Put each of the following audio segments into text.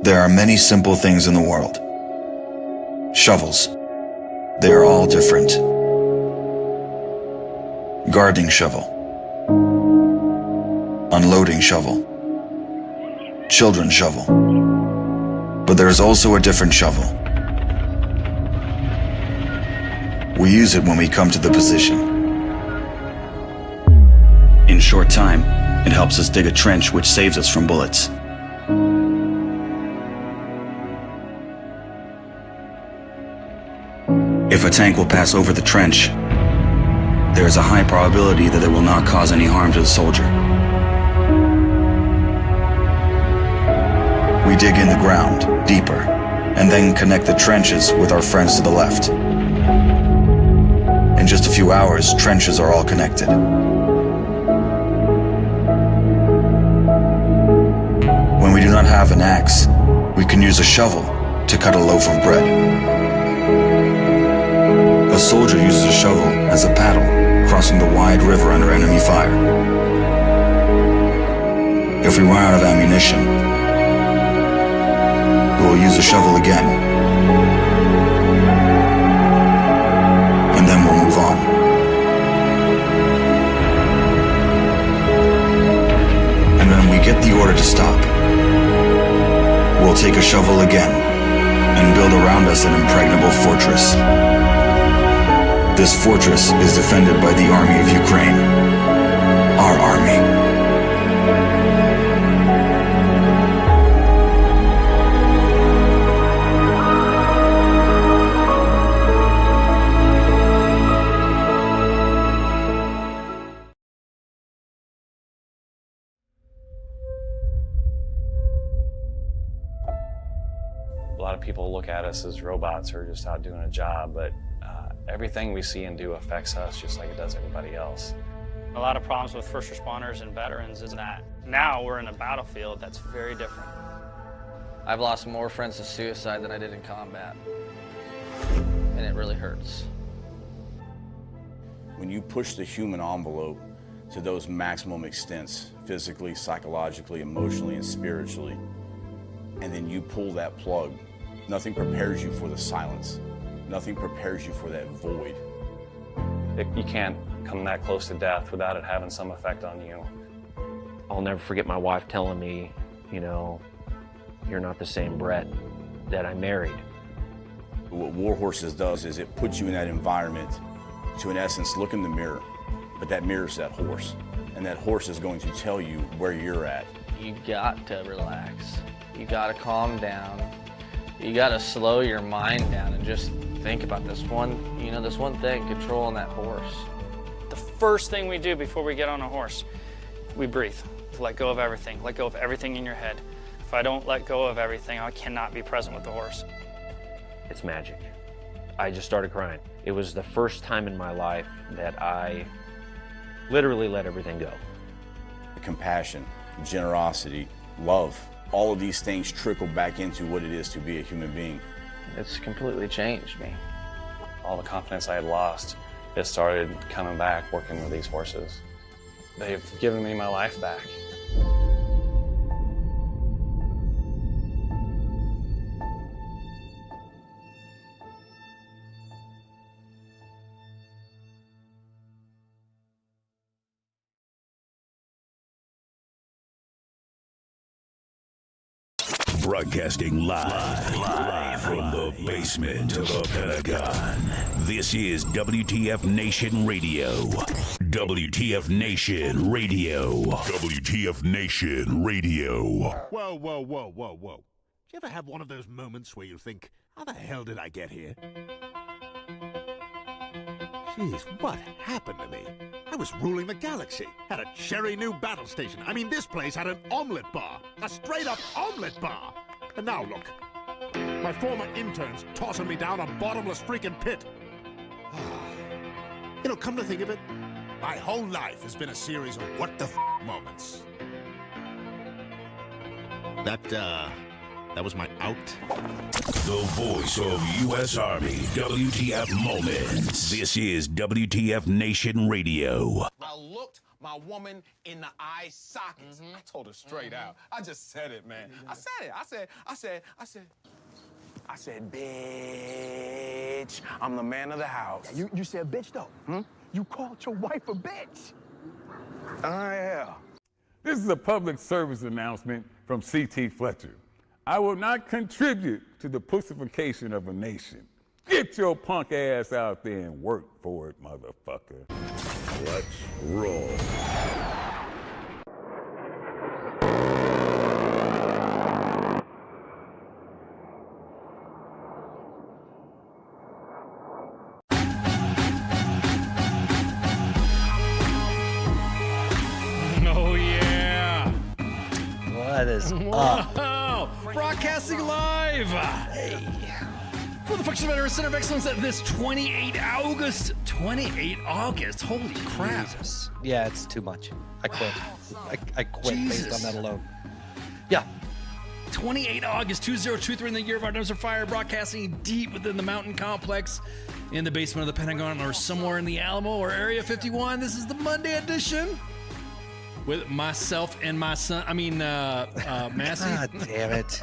There are many simple things in the world. Shovels. They are all different. Gardening shovel. Unloading shovel. Children's shovel. But there is also a different shovel. We use it when we come to the position. In short time, it helps us dig a trench which saves us from bullets. If a tank will pass over the trench, there is a high probability that it will not cause any harm to the soldier. We dig in the ground, deeper, and then connect the trenches with our friends to the left. In just a few hours, trenches are all connected. When we do not have an axe, we can use a shovel to cut a loaf of bread. A soldier uses a shovel as a paddle, crossing the wide river under enemy fire. If we run out of ammunition, we will use a shovel again, and then we'll move on. And when we get the order to stop, we'll take a shovel again and build around us an impregnable fortress. This fortress is defended by the Army of Ukraine, our army. A lot of people look at us as robots who are just out doing a job, but everything we see and do affects us just like it does everybody else. A lot of problems with first responders and veterans is that now we're in a battlefield that's very different. I've lost more friends to suicide than I did in combat, and it really hurts. When you push the human envelope to those maximum extents, physically, psychologically, emotionally, and spiritually, and then you pull that plug, nothing prepares you for the silence. Nothing prepares you for that void. You can't come that close to death without it having some effect on you. I'll never forget my wife telling me, you know, you're not the same Brett that I married. What War Horses does is it puts you in that environment to, in essence, look in the mirror. But that mirror's that horse. And that horse is going to tell you where you're at. You got to relax. You got to calm down. You got to slow your mind down and just think about this one thing, controlling that horse. The first thing we do before we get on a horse, we breathe. Let go of everything. Let go of everything in your head. If I don't let go of everything, I cannot be present with the horse. It's magic. I just started crying. It was the first time in my life that I literally let everything go. Compassion, generosity, love, all of these things trickle back into what it is to be a human being. It's completely changed me. All the confidence I had lost, it started coming back working with these horses. They've given me my life back. Broadcasting live from the basement of the Pentagon. This is WTF Nation Radio. WTF Nation Radio. WTF Nation Radio. Whoa, whoa, whoa, whoa, whoa. Do you ever have one of those moments where you think, how the hell did I get here? Jeez, what happened to me? I was ruling the galaxy. Had a cherry new battle station. I mean, this place had an omelet bar. A straight-up omelet bar. And now look. My former intern's tossing me down a bottomless freaking pit. You know, come to think of it, my whole life has been a series of what the moments. That was my out. The voice of U.S. Army, WTF Moments. This is WTF Nation Radio. I looked my woman in the eye sockets. I told her straight out. I just said it, man. I said it. I said, bitch, I'm the man of the house. Yeah, you said bitch, though. You called your wife a bitch. Yeah. This is a public service announcement from C.T. Fletcher. I will not contribute to the pussification of a nation. Get your punk ass out there and work for it, motherfucker. Let's roll. Oh, yeah. What is up? Wow. Broadcasting live. Hey. For the Function Veteran Center of Excellence at this 28 August. 28 August. Holy crap. Jesus. Yeah, it's too much. I quit. I quit Jesus. based on that alone. Yeah. 28 August 2023 in the year of our nose of fire, broadcasting deep within the mountain complex in the basement of the Pentagon or somewhere in the Alamo or Area 51. This is the Monday edition with myself and my son. I mean, Massey. God damn it.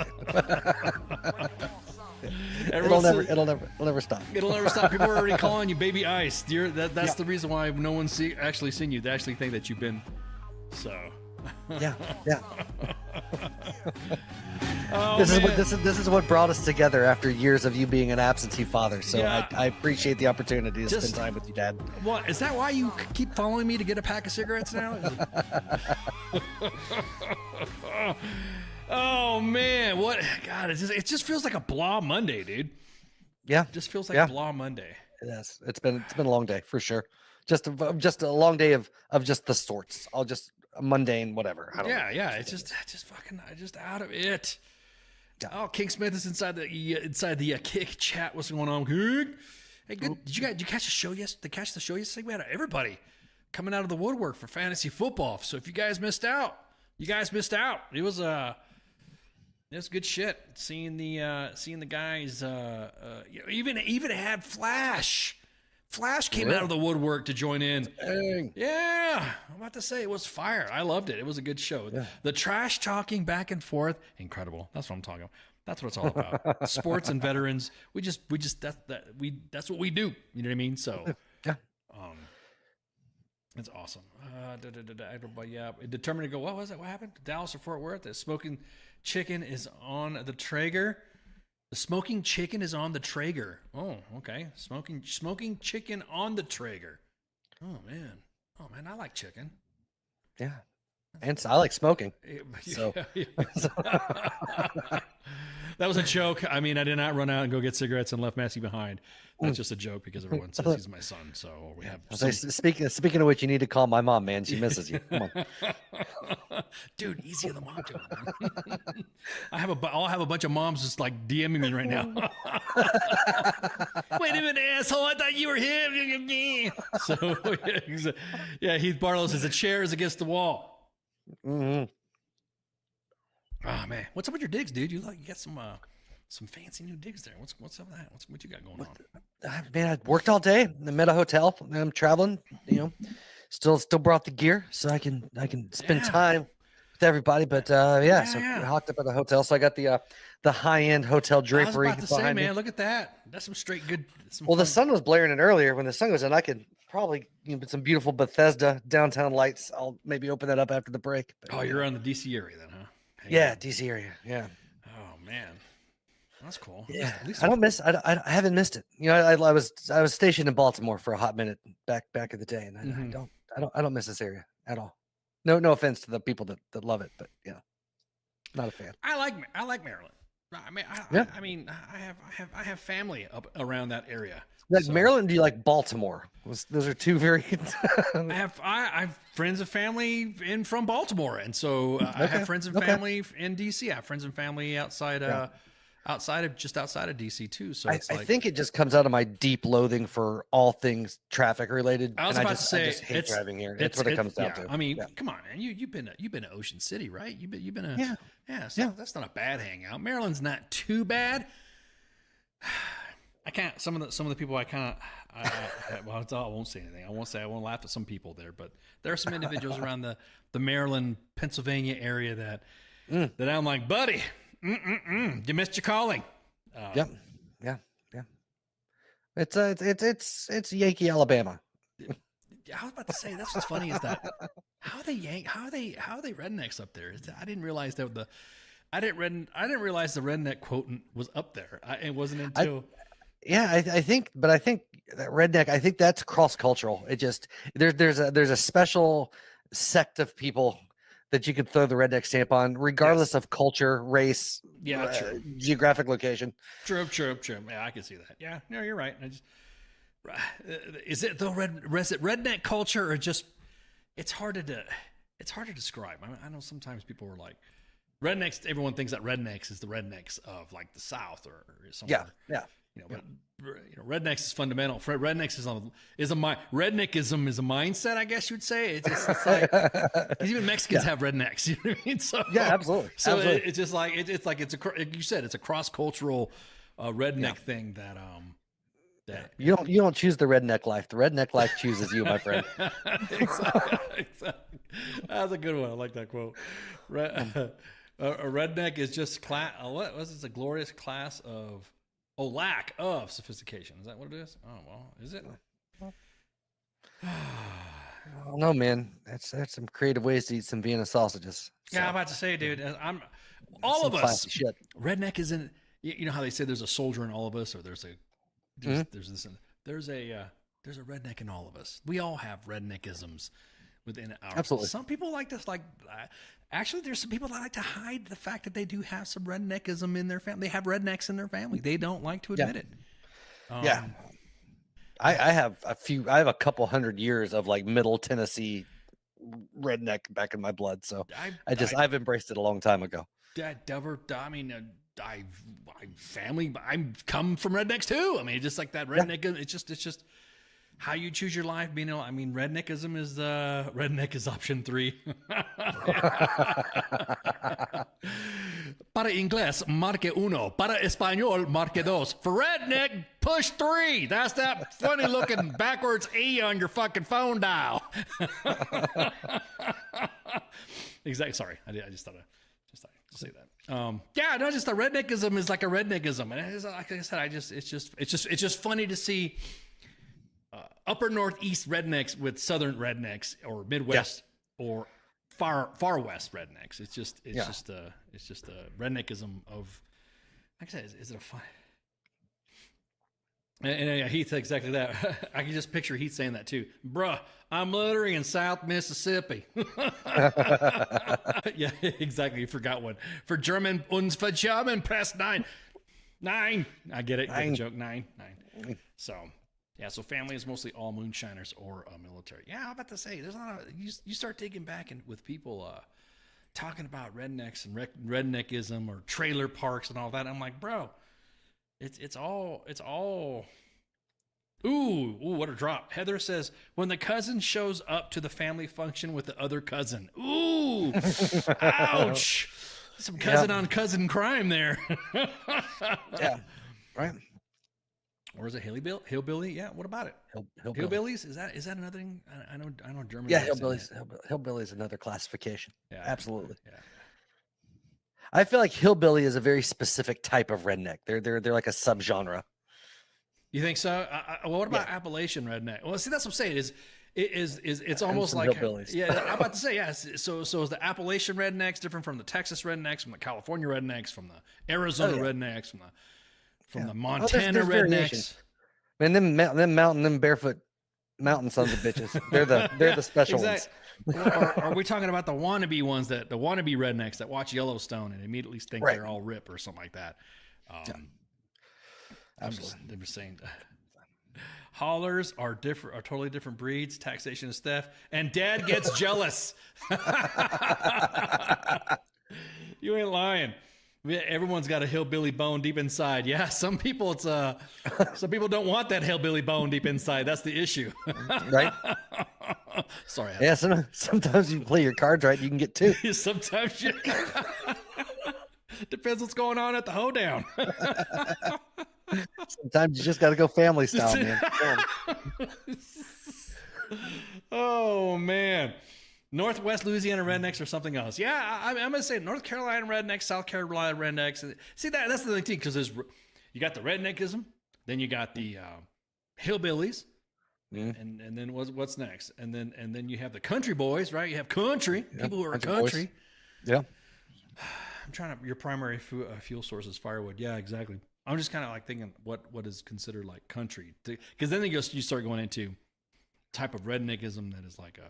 Everyone It'll never stop. It'll never stop. People are already calling you Baby Ice. That's the reason why no one's actually seen you. They actually think that you've been. So. Yeah. Oh, this is what brought us together after years of you being an absentee father. So Yeah. I appreciate the opportunity to spend time with you, Dad. What is that? Why you keep following me to get a pack of cigarettes now? Oh man, what? God, it just feels like a blah Monday, dude. Yeah, It just feels like a blah Monday. It is. It's been a long day for sure. Just a long day of just the sorts. I'll just mundane whatever. I don't know. Yeah. It's just fucking just out of it. Oh, King Smith is inside the Kick chat. What's going on, King? Hey, good. Did you catch the show yesterday? We had everybody coming out of the woodwork for fantasy football. So if you guys missed out, It was good shit. Seeing the guys. Even had Flash. Flash came out of the woodwork to join in. Dang. Yeah, I'm about to say it was fire. I loved it. It was a good show. Yeah. The trash talking back and forth, incredible. That's what I'm talking about. That's what it's all about. Sports and veterans. That's what we do. You know what I mean? So, yeah. It's awesome. Yeah, determined to go. What was it? What happened? Dallas or Fort Worth? The smoking chicken is on the Traeger. The smoking chicken is on the Traeger. Oh, okay. Smoking chicken on the Traeger. Oh man, I like chicken. Yeah, and I like smoking. So that was a joke. I mean, I did not run out and go get cigarettes and left Massey behind. That's just a joke because everyone says he's my son. So we have. Speaking of which, you need to call my mom, man. She misses you. Come on. Dude, easy on the mom joke, man. I'll have a bunch of moms just like DMing me right now. Wait a minute, asshole! I thought you were him. So yeah, Heath Barlow says the chair is against the wall. Mm-hmm. Oh man, what's up with your digs, dude? You got some fancy new digs there. What's up with that? What you got going on? Man, I worked all day. I'm at a hotel. I'm traveling. Still brought the gear so I can spend time with everybody. But I hocked up at the hotel, so I got the high end hotel drapery. I was about to say, man, look at that. That's some straight good. The sun was blaring in earlier. When the sun goes in, I could probably put some beautiful Bethesda downtown lights. I'll maybe open that up after the break. But, you're on the DC area then, huh? Yeah, DC area. Yeah. Oh man. That's cool. Yeah, I haven't missed it. I was stationed in Baltimore for a hot minute back in the day, and I don't miss this area at all. No offense to the people that love it, but yeah, not a fan. I like Maryland. I have family up around that area. Like Maryland, do you like Baltimore? Those are two very. I have friends and family from Baltimore, and so I have friends and family in DC. I have friends and family outside outside of DC too. So I think it just comes out of my deep loathing for all things traffic related. I just hate driving here. That's what it comes down to. I mean, come on, man. You've been to Ocean City, right? You've been so that's not a bad hangout. Maryland's not too bad. I can't. Some of the people I won't say anything. I won't laugh at some people there, but there are some individuals around the Maryland, Pennsylvania area that I'm like, buddy, you missed your calling. Yeah. It's Yankee, Alabama. I was about to say that's what's funny is that how are they rednecks up there? I didn't realize that I didn't realize the redneck quotient was up there. It wasn't until. I think that redneck. I think that's cross cultural. It just there's a special sect of people that you could throw the redneck stamp on, regardless of culture, race, geographic location. True. Yeah, I can see that. Yeah, no, you're right. Is it though? Is it redneck culture or just? It's hard to describe. I know sometimes people are like rednecks. Everyone thinks that rednecks is the rednecks of like the South or somewhere. Yeah. But rednecks is fundamental. Rednecks redneckism is a mindset, I guess you'd say. It's like because even Mexicans have rednecks. You know what I mean? So absolutely. So absolutely. It's just like like you said, it's a cross cultural redneck thing that you don't choose the redneck life. The redneck life chooses you, my friend. Exactly. That's a good one. I like that quote. A redneck is just what was it? A glorious class of. Lack of sophistication. Is that what it is? Oh, well, is it? No, man. That's some creative ways to eat some Vienna sausages. So. Yeah, I'm about to say, dude. All of us. Shit. Redneck isn't. You know how they say there's a soldier in all of us, or there's a redneck in all of us. We all have redneckisms within our. Absolutely. Some people like this, actually, there's some people that like to hide the fact that they do have some redneckism in their family. They have rednecks in their family. They don't like to admit it. I have a couple hundred years of like Middle Tennessee redneck back in my blood. So I've embraced it a long time ago. I'm come from rednecks too. I mean, just like that redneck. Yeah. It's just how you choose your life. Redneckism is option 3. Para inglés, marque 1. Para español, marque 2. For redneck, push 3. That's that funny looking backwards E on your fucking phone dial. Exactly. Sorry, I just thought to say that. Just the redneckism is like a redneckism, and like I said, it's just funny to see. Upper Northeast rednecks with Southern rednecks, or Midwest, or far West rednecks. It's just a redneckism of. Like I said, is it a fun? And Heath exactly that. I can just picture Heath saying that too, bruh. I'm literally in South Mississippi. Yeah, exactly. You forgot one for German. Uns für German, press 9. I get it. Get the joke. 9. So. Yeah, so family is mostly all moonshiners or military. Yeah, I'm about to say, there's a lot of, you start digging back with people talking about rednecks and redneckism or trailer parks and all that. I'm like, bro, it's all. Ooh, what a drop. Heather says, when the cousin shows up to the family function with the other cousin. Ooh, ouch. Some cousin on cousin crime there. Yeah, right. Or is it hillbilly? Yeah. What about it? Hillbillies? Is that another thing? I know German. Yeah, hillbillies. Hillbilly is another classification. Yeah, absolutely. Yeah. I feel like hillbilly is a very specific type of redneck. They're like a subgenre. You think so? What about Appalachian redneck? Well, see, that's what I'm saying. It's almost like hillbillies. Yeah, I'm about to say yes. So is the Appalachian rednecks different from the Texas rednecks, from the California rednecks, from the Arizona rednecks, from the Montana rednecks? Man, them mountain, them barefoot mountain sons of bitches. They're the special ones. Or are we talking about the wannabe ones, the wannabe rednecks that watch Yellowstone and immediately think Right. they're all rip or something like that? Absolutely. I'm just saying. Haulers are different, are totally different breeds. Taxation is theft, and Dad gets jealous. You ain't lying. Everyone's got a hillbilly bone deep inside. Yeah, some people some people don't want that hillbilly bone deep inside. That's the issue, Right? Sorry. Yeah, sometimes you play your cards right, you can get two. Sometimes you. Depends what's going on at the hoedown. Sometimes you just got to go family style, man. Oh man, Northwest Louisiana rednecks or something else. Yeah, I'm gonna say North Carolina rednecks, South Carolina rednecks. See that's the thing too, because you got the redneckism, then you got the hillbillies, and then what's next? And then you have the country boys, right? You have country people who are country. Boys. Yeah. I'm trying to. Your primary fuel source is firewood. Yeah, exactly. I'm just kind of like thinking what is considered like country, because then you start going into type of redneckism that is like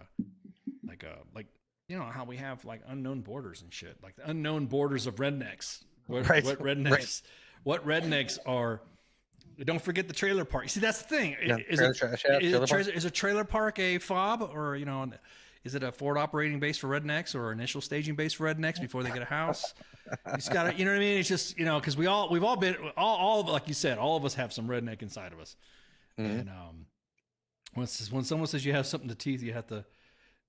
you know how we have like unknown borders and shit, like the unknown borders of rednecks. What rednecks? Right. What rednecks are? Don't forget the trailer park. You see, that's the thing. Yeah, Is a trailer park a fob, or is it a forward operating base for rednecks or initial staging base for rednecks before they get a house? You just gotta, you know what I mean? It's just, because we've all been, all of, like you said, all of us have some redneck inside of us. And when someone says you have something to teeth, you have to,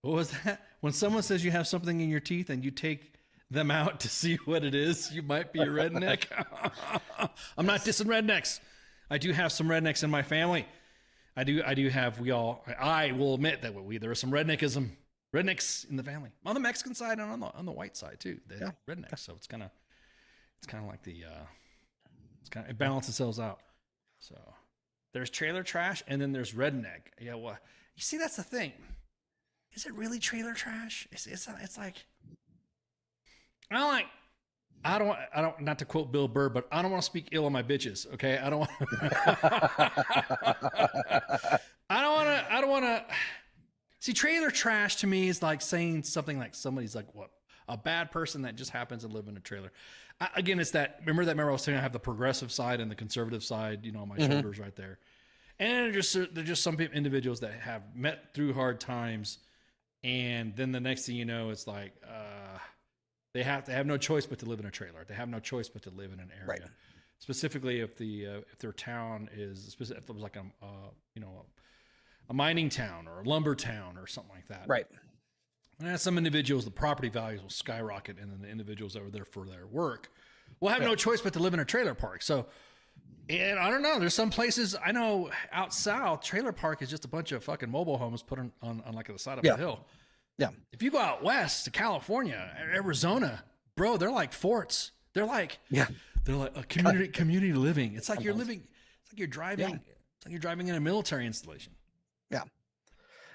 what was that? When someone says you have something in your teeth and you take them out to see what it is, you might be a redneck. I'm not dissing rednecks. I do have some rednecks in my family. I do have, I will admit that there is some rednecks in the family, on the Mexican side and on the white side too. They're rednecks. So it's kind of like it balances itself out. So there's trailer trash and then there's redneck. Yeah. Well, you see, that's the thing. Is it really trailer trash? It's like, I don't, not to quote Bill Burr, but I don't want to speak ill of my bitches. Okay. I don't want to see, trailer trash to me is like saying something like somebody's like, what, a bad person that just happens to live in a trailer. Again, it's that, remember I was saying I have the progressive side and the conservative side, on my shoulders right there. And they're just some individuals that have met through hard times. And then the next thing you know, it's like, they have no choice but to live in a trailer. They have no choice but to live in an area. Right. Specifically, if their town is, if it was like a mining town or a lumber town or something like that. Right. And some individuals, the property values will skyrocket, and then the individuals that were there for their work will have no choice but to live in a trailer park. So, and I don't know, there's some places I know out south, trailer park is just a bunch of fucking mobile homes put on like the side of a hill. Yeah. If you go out west to California, Arizona, bro, they're like forts. They're like a community living. It's like you're living. It's like you're driving. It's like you're driving in a military installation. Yeah.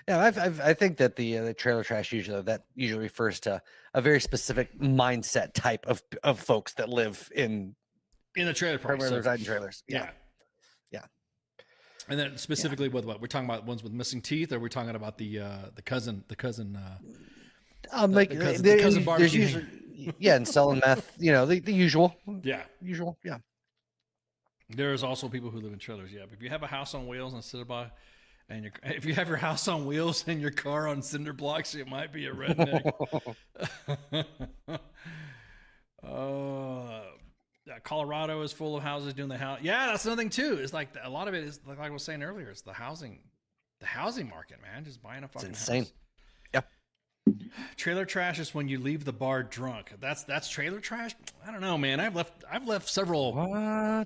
Yeah. I think that the trailer trash usually refers to a very specific mindset type of folks that live in the trailer park. Primarily reside in trailers. Yeah. And then specifically with what we're talking about, ones with missing teeth, or we're talking about the cousin cousin barbecue. There's usually, and selling meth, the usual. Yeah. Usual. Yeah. There's also people who live in trailers. Yeah. But if you have a house on wheels and sit by, and if you have your house on wheels and your car on cinder blocks, it might be a redneck. Colorado is full of houses doing the house. Yeah, that's another thing too. It's like a lot of it is like I was saying earlier. It's the housing market, man. Just buying a fucking insane. house. Yeah. Trailer trash is when you leave the bar drunk. That's trailer trash. I don't know, man. I've left several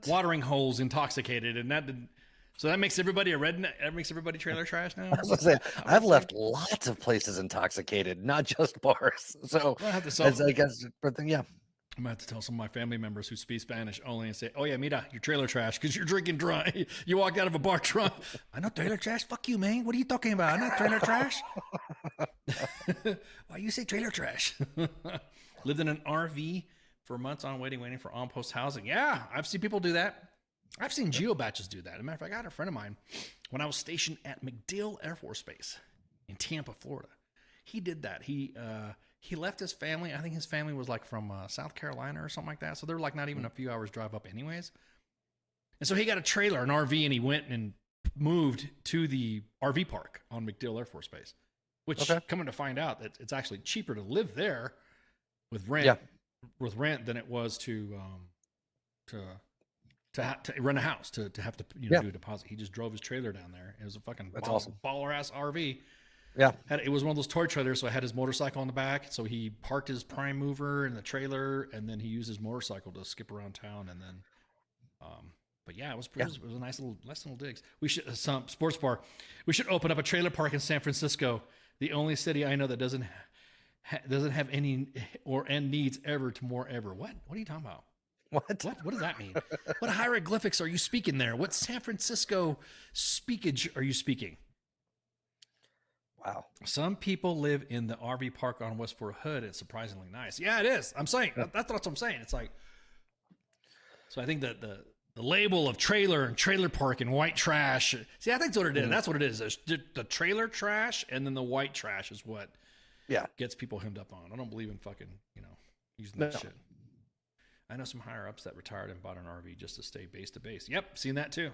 watering holes intoxicated, and so that makes everybody a redneck. That makes everybody trailer trash now. I was gonna say, I've left lots of places intoxicated, not just bars. So I guess, yeah. I'm going to have to tell some of my family members who speak Spanish only and say, oh, yeah, mira, you're trailer trash because you're drinking dry. You walked out of a bar drunk. I'm not trailer trash. Fuck you, man. What are you talking about? I'm not trailer trash. Why you say trailer trash? Lived in an RV for months waiting for on-post housing. Yeah, I've seen people do that. I've seen geobatches do that. As a matter of fact, I had a friend of mine when I was stationed at MacDill Air Force Base in Tampa, Florida. He did that. He left his family. I think his family was like from South Carolina or something like that. So they're like not even a few hours drive up anyways. And so he got a trailer, an RV, and he went and moved to the RV park on MacDill Air Force Base, which coming to find out that it's actually cheaper to live there with rent than it was to rent a house, to have to do a deposit. He just drove his trailer down there. It was a fucking awesome. baller ass RV. Yeah. It was one of those toy trailers, so it had his motorcycle on the back. So he parked his prime mover in the trailer, and then he used his motorcycle to skip around town. And then, but yeah, it was a nice little digs. We should some sports bar. We should open up a trailer park in San Francisco, the only city I know that doesn't have any and needs ever to more ever. What are you talking about? What does that mean? What hieroglyphics are you speaking there? What San Francisco speakage are you speaking? Wow. Some people live in the RV park on West Fort Hood. It's surprisingly nice. Yeah, it is. I'm saying that's what I'm saying. It's like, so I think that the label of trailer and trailer park and white trash. See, I think that's what it is. That's what it is. There's the trailer trash, and then the white trash is what gets people hemmed up on. I don't believe in fucking, using that shit. I know some higher ups that retired and bought an RV just to stay base to base. Yep, seen that too.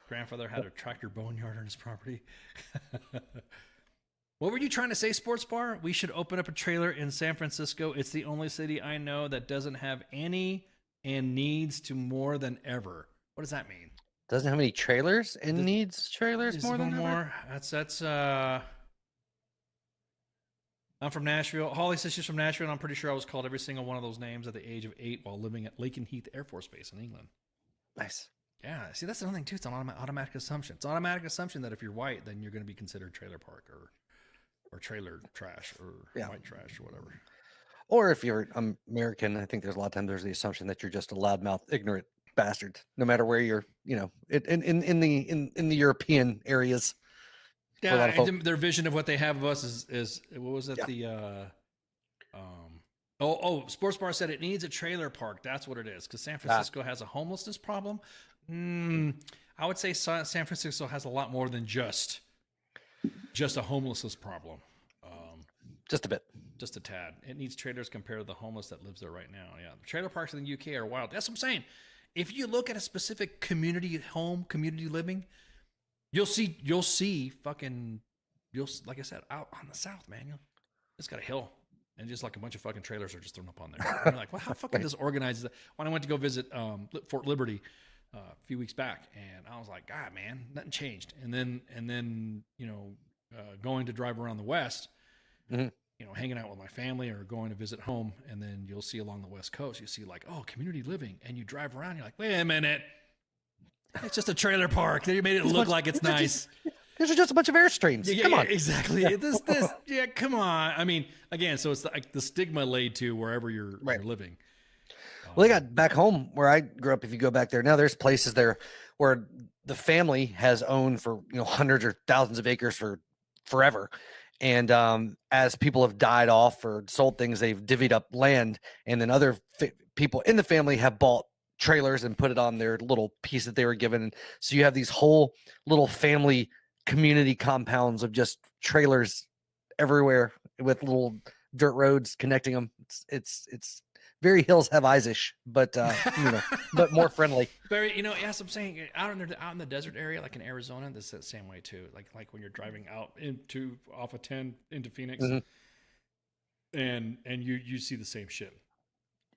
Grandfather had a tractor boneyard on his property. What were you trying to say, Sports Bar? We should open up a trailer in San Francisco. It's the only city I know that doesn't have any and needs to more than ever. What does that mean? Doesn't have any trailers and needs trailers more than ever? That's I'm from Nashville. Holly says she's from Nashville, and I'm pretty sure I was called every single one of those names at the age of 8 while living at Lakenheath Air Force Base in England. Nice. Yeah, see, that's another thing, too. It's an automatic assumption. It's an automatic assumption that if you're white, then you're going to be considered trailer park or trailer trash or white trash or whatever. Or if you're American, I think there's a lot of times there's the assumption that you're just a loudmouth, ignorant bastard, no matter where you're, in the European areas. Yeah, their vision of what they have of us is what was it? Sports Bar said it needs a trailer park. That's what it is, because San Francisco has a homelessness problem. I would say San Francisco has a lot more than just a homelessness problem. Just a bit. Just a tad. It needs trailers compared to the homeless that lives there right now. Yeah, the trailer parks in the UK are wild. That's what I'm saying. If you look at a specific community living, you'll see like I said, out on the south, man. It's got a hill, and just like a bunch of fucking trailers are just thrown up on there. And you're like, well, how fucking disorganized is that? When I went to go visit Fort Liberty a few weeks back, and I was like, God, man, nothing changed. And then going to drive around the West, hanging out with my family or going to visit home, and then you'll see along the West Coast, you see like, oh, community living, and you drive around, you're like, wait a minute. It's just a trailer park. They made it look like it's nice. These are just a bunch of Airstreams. Come on. Exactly. This. Come on. I mean, again, so it's like the stigma laid to wherever you're living. Well, they got back home where I grew up. If you go back there now, there's places there where the family has owned for hundreds or thousands of acres for forever. And as people have died off or sold things, they've divvied up land, and then other people in the family have bought trailers and put it on their little piece that they were given. So you have these whole little family community compounds of just trailers everywhere with little dirt roads connecting them. It's very Hills Have Eyes-ish, but but more friendly. Very, yes, I'm saying out in the desert area, like in Arizona, this is the same way too. Like when you're driving out off of 10 into Phoenix, and you see the same shit.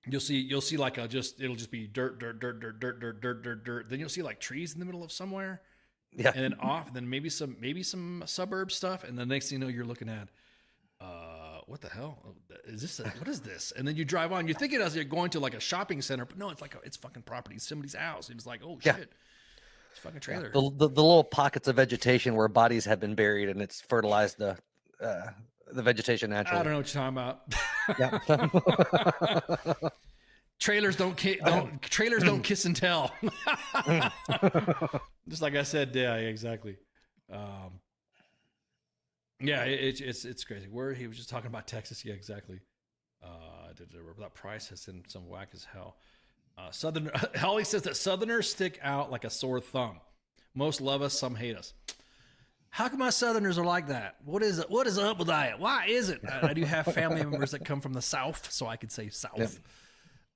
You'll see like it'll just be dirt. Then you'll see like trees in the middle of somewhere. Yeah. And then maybe some suburb stuff. And the next thing you know, you're looking at, what the hell is this? What is this? And then you drive on, you're thinking as you're going to like a shopping center, but no, it's like, it's fucking property. It's somebody's house. It's like, oh shit. It's fucking trailer. The little pockets of vegetation where bodies have been buried and it's fertilized the vegetation naturally. I don't know what you're talking about. Trailers don't kiss and tell. Just like I said, yeah, exactly. It's crazy. Where he was just talking about Texas, yeah, exactly. That price has been some whack as hell. Holly says that Southerners stick out like a sore thumb. Most love us, some hate us. How come my Southerners are like that? What is it? What is up with that? Why is it? I do have family members that come from the South, so I could say South.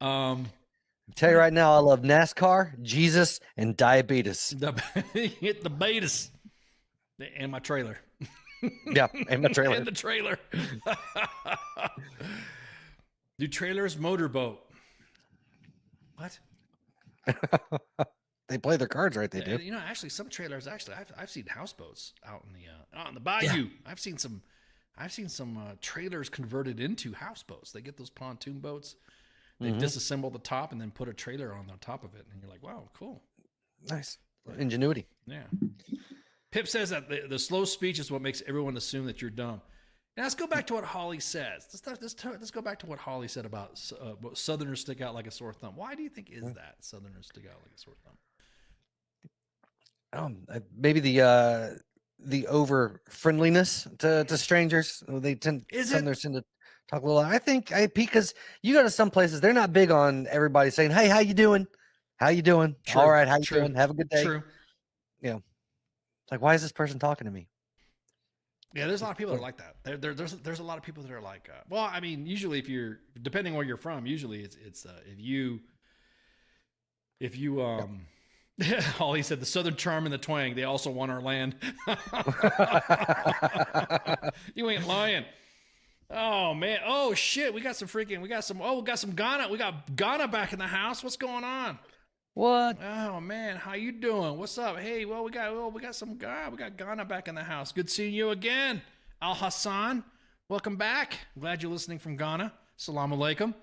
Yep. Tell you right now, I love NASCAR, Jesus, and diabetes. Hit the betas. And my trailer. Yeah, and my trailer. And the trailer. Do trailers motorboat? What? They play their cards right. They do. You know, actually, some trailers. Actually, I've seen houseboats out in the bayou. Yeah. I've seen some trailers converted into houseboats. They get those pontoon boats. They disassemble the top and then put a trailer on the top of it, and you're like, wow, cool, nice ingenuity. Yeah. Pip says that the slow speech is what makes everyone assume that you're dumb. Now let's go back to what Holly says. Let's go back to what Holly said about Southerners stick out like a sore thumb. Why do you think is that Southerners stick out like a sore thumb? Maybe the over friendliness to strangers. They Southerners tend to talk a little. I think because you go to some places, they're not big on everybody saying, "Hey, how you doing? How you doing? True. All right, how you doing? Have a good day." True. Yeah. It's like, why is this person talking to me? Yeah, there's a lot of people that are like that. There's a lot of people that are like, well, I mean, usually if you're depending where you're from, usually it's if you Holly said the Southern charm and the twang, they also want our land. You ain't lying. Oh man. Oh shit. We got some Ghana. We got Ghana back in the house. What's going on? What? Oh man, how you doing? What's up? Hey, we got some guy. We got Ghana back in the house. Good seeing you again. Al Hassan, welcome back. Glad you're listening from Ghana. Salam alaikum.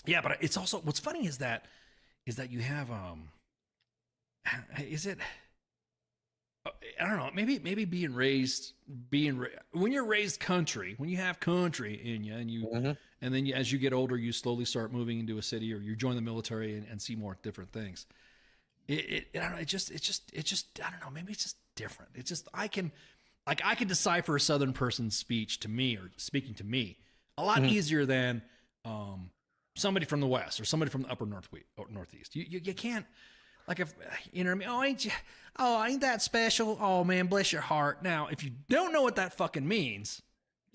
Yeah, but it's also what's funny is that you have I don't know, maybe being raised when you're raised country, when you have country in you, and you and then as you get older, you slowly start moving into a city, or you join the military and see more different things. I don't know. It just I don't know. Maybe it's just different. It's just I can decipher a Southern person's speech to me or speaking to me a lot easier than somebody from the West or somebody from the upper Northeast. You can't, like, if you know what I mean. Ain't that special? Oh man, bless your heart. Now, if you don't know what that fucking means,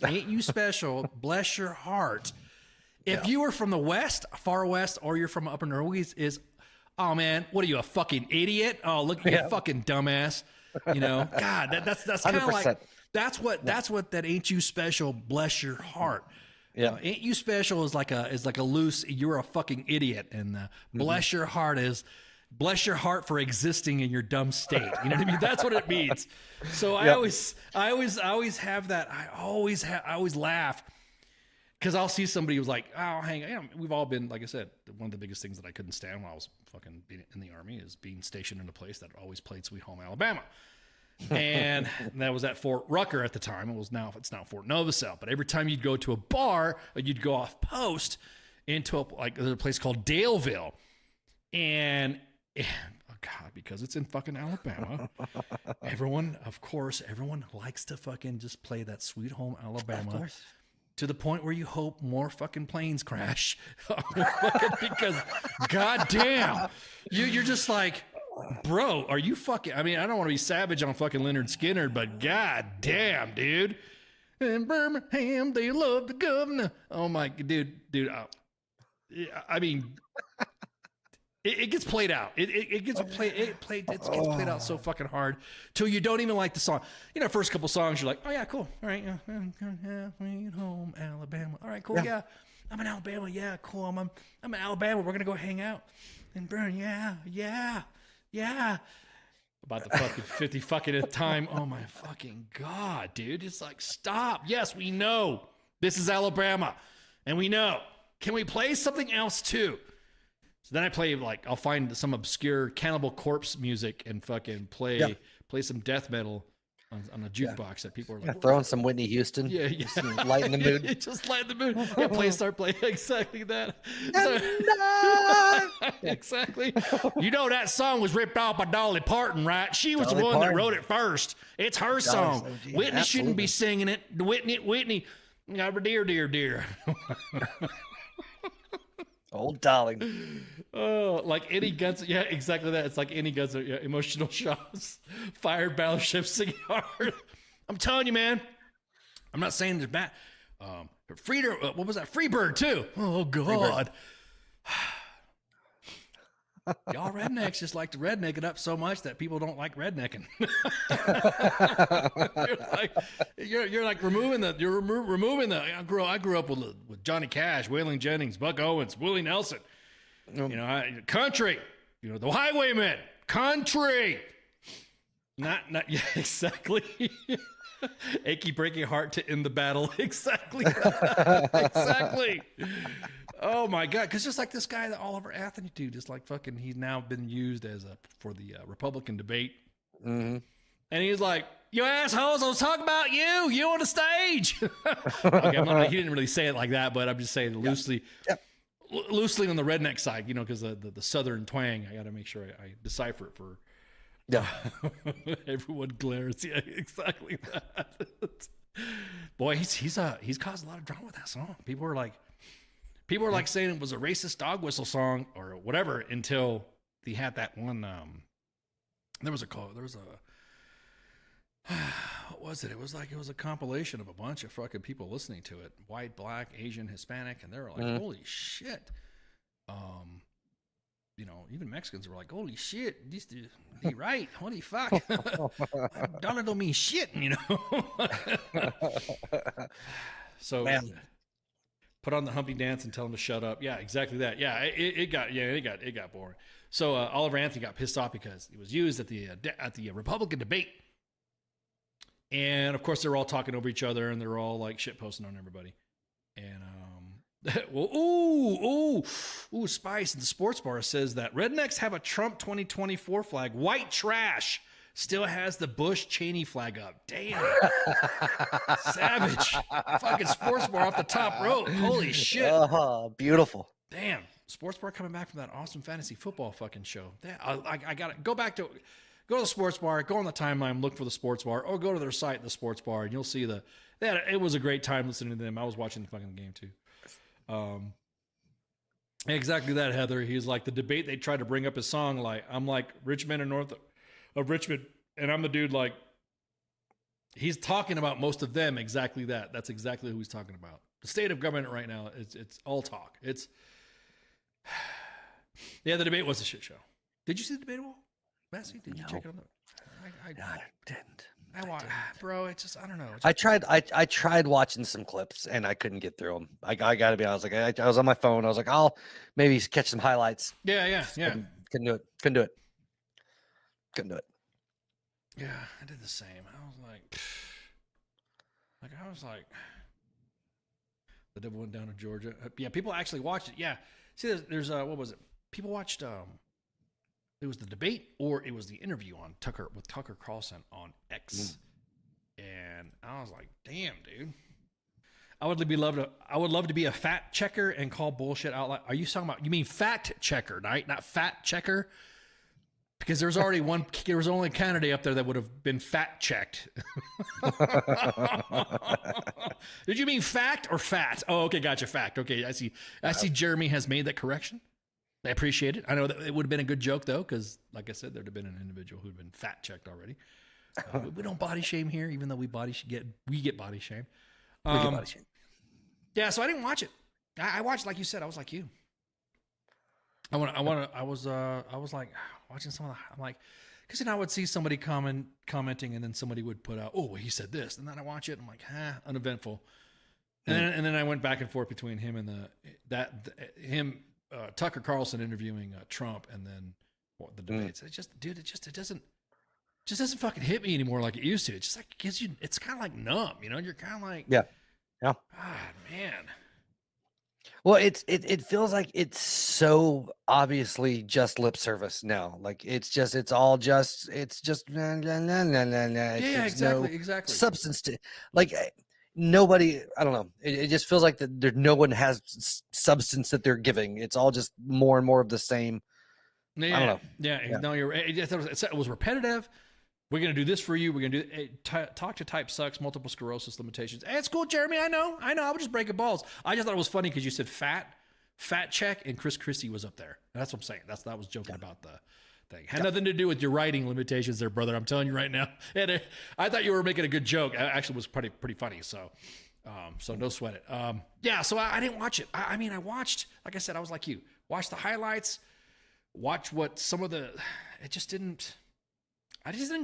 ain't you special? Bless your heart. If you were from the West, far West, or you're from upper Northeast, oh man, what are you, a fucking idiot? Oh, look at you, fucking dumbass. You know, God, that's kind of like that's what that ain't you special? Bless your heart. Yeah, ain't you special is like a loose. You're a fucking idiot, and bless your heart is. Bless your heart for existing in your dumb state. You know what I mean? That's what it means. So I always have that. I always laugh because I'll see somebody who's like, oh, hang on. We've all been, like I said, one of the biggest things that I couldn't stand when I was fucking being in the Army is being stationed in a place that always played Sweet Home Alabama. And that was at Fort Rucker at the time. It's now Fort Novosel. But every time you'd go to a bar, you'd go off post into there's a place called Daleville. And oh God, because it's in fucking Alabama, everyone likes to fucking just play that Sweet Home Alabama to the point where you hope more fucking planes crash. Because goddamn, you're just like, bro, are you fucking? I mean, I don't want to be savage on fucking Leonard Skinner, but goddamn, dude. In Birmingham, they love the governor. Oh my, dude. I mean. It gets played out. It gets played out so fucking hard till you don't even like the song. You know, first couple songs you're like, oh yeah, cool. All right, yeah, Sweet Home Alabama. All right, cool. Yeah, I'm in Alabama. Yeah, cool. I'm in Alabama. We're gonna go hang out and burn. Yeah. About the fucking 50 fucking at a time. Oh my fucking God, dude. It's like, stop. Yes, we know this is Alabama, and we know. Can we play something else too? So then I play, I'll find some obscure Cannibal Corpse music and fucking play some death metal on a jukebox that people are like, throwing some Whitney Houston. Yeah. Just lighten the mood. Just lighten the mood. Yeah, start playing exactly that. Exactly. You know that song was ripped off by Dolly Parton, right? She was the one that wrote it first. It's her song. Whitney shouldn't be singing it. Whitney, dear. Old darling. Oh, like any guns. Yeah, exactly that. It's like any guns. Yeah, emotional shots. Fired battleship singing hard. I'm telling you, man. I'm not saying there's bad. What was that? Freebird too. Oh God. Y'all rednecks just like to redneck it up so much that people don't like rednecking. you're like removing the. I grew up with Johnny Cash, Waylon Jennings, Buck Owens, Willie Nelson. You know, country. You know, the Highwaymen. Country. Not yeah, exactly. Achy breaky heart to end the battle. Exactly. Exactly. Oh my God! Because just like this guy, the Oliver Anthony dude, just like fucking, he's now been used as for the Republican debate, and he's like, "You assholes! I was talking about you on the stage." Okay, he didn't really say it like that, but I'm just saying loosely, loosely on the redneck side, you know, because the southern twang. I got to make sure I decipher it for. Yeah. Everyone glares. Yeah, exactly that. Boy, he's caused a lot of drama with that song. People are like saying it was a racist dog whistle song or whatever until he had that one. What was it? It was a compilation of a bunch of fucking people listening to it. White, black, Asian, Hispanic, and they were like, holy shit. You know, even Mexicans were like, holy shit, this dude, he right. Holy fuck. Dollar don't mean shit, you know. So put on the Humpty dance and tell him to shut up. Yeah, exactly that. Yeah, it got boring. So Oliver Anthony got pissed off because it was used at the Republican debate. And of course, they were all talking over each other and they were all like shit posting on everybody. And well, Spice in the sports bar says that rednecks have a Trump 2024 flag. White trash still has the Bush-Cheney flag up. Damn. Savage. Fucking sports bar off the top rope. Holy shit. Beautiful. Damn. Sports bar coming back from that awesome fantasy football fucking show. I got to go to the sports bar, go on the timeline, look for the sports bar, or go to their site, the sports bar, and you'll see it was a great time listening to them. I was watching the fucking game too. Exactly that, Heather. He's like the debate. They tried to bring up his song. Like I'm like rich men in north of Richmond, and I'm the dude. Like he's talking about most of them. Exactly that. That's exactly who he's talking about. The state of government right now. It's all talk. It's the debate was a shit show. Did you see the debate wall, Massey? Did you check it on the? I didn't. Bro, it's just I don't know. I tried watching some clips and I couldn't get through them. I gotta be honest. Like I was on my phone. I was like, I'll maybe catch some highlights. Yeah. Couldn't do it. Yeah, I did the same. I was like, the devil went down to Georgia. Yeah, people actually watched it. Yeah, see, there's what was it? People watched. It was the debate or it was the interview on Tucker Carlson on X. And I was like, damn, dude. I would love to be a fact checker and call bullshit out loud. Are you talking about, you mean fact checker, right? Not fat checker? Because there was only a candidate up there that would have been fact checked. Did you mean fact or fat? Oh, okay. Gotcha. Fact. Okay. I see Jeremy has made that correction. I appreciate it. I know that it would have been a good joke though, because like I said, there'd have been an individual who'd been fat checked already. We don't body shame here, even though we get body shame. We get body shame. Yeah, so I didn't watch it. I watched, like you said, I was like you. I was like watching some of the, I'm like, because then I would see somebody commenting, and then somebody would put out, oh, well, he said this, and then I watch it, and I'm like, uneventful. And then I went back and forth between him and Tucker Carlson interviewing Trump, and then the debates. It doesn't fucking hit me anymore like it used to. It just like gives you. It's kind of like numb, you know. You're kind of like, yeah. God, man. Well, it feels like it's so obviously just lip service now. Like it's just nah. Yeah, exactly. Substance to like. Nobody, I don't know. It just feels like that no one has substance that they're giving. It's all just more and more of the same. Yeah, I don't know. Yeah. No, you're right. It was repetitive. We're going to do this for you. We're going to do it. Talk to type sucks, multiple sclerosis limitations. Hey, it's cool, Jeremy. I know. I would just break your balls. I just thought it was funny because you said fat Fat Check and Chris Christie was up there. And that's what I'm saying. That was joking about the thing. Had nothing to do with your writing limitations there, brother. I'm telling you right now. And I thought you were making a good joke. It actually was pretty funny. So no sweat it. Yeah, so I didn't watch it. I mean, I watched, like I said, I was like you. Watched the highlights. Watch what some of the, it just didn't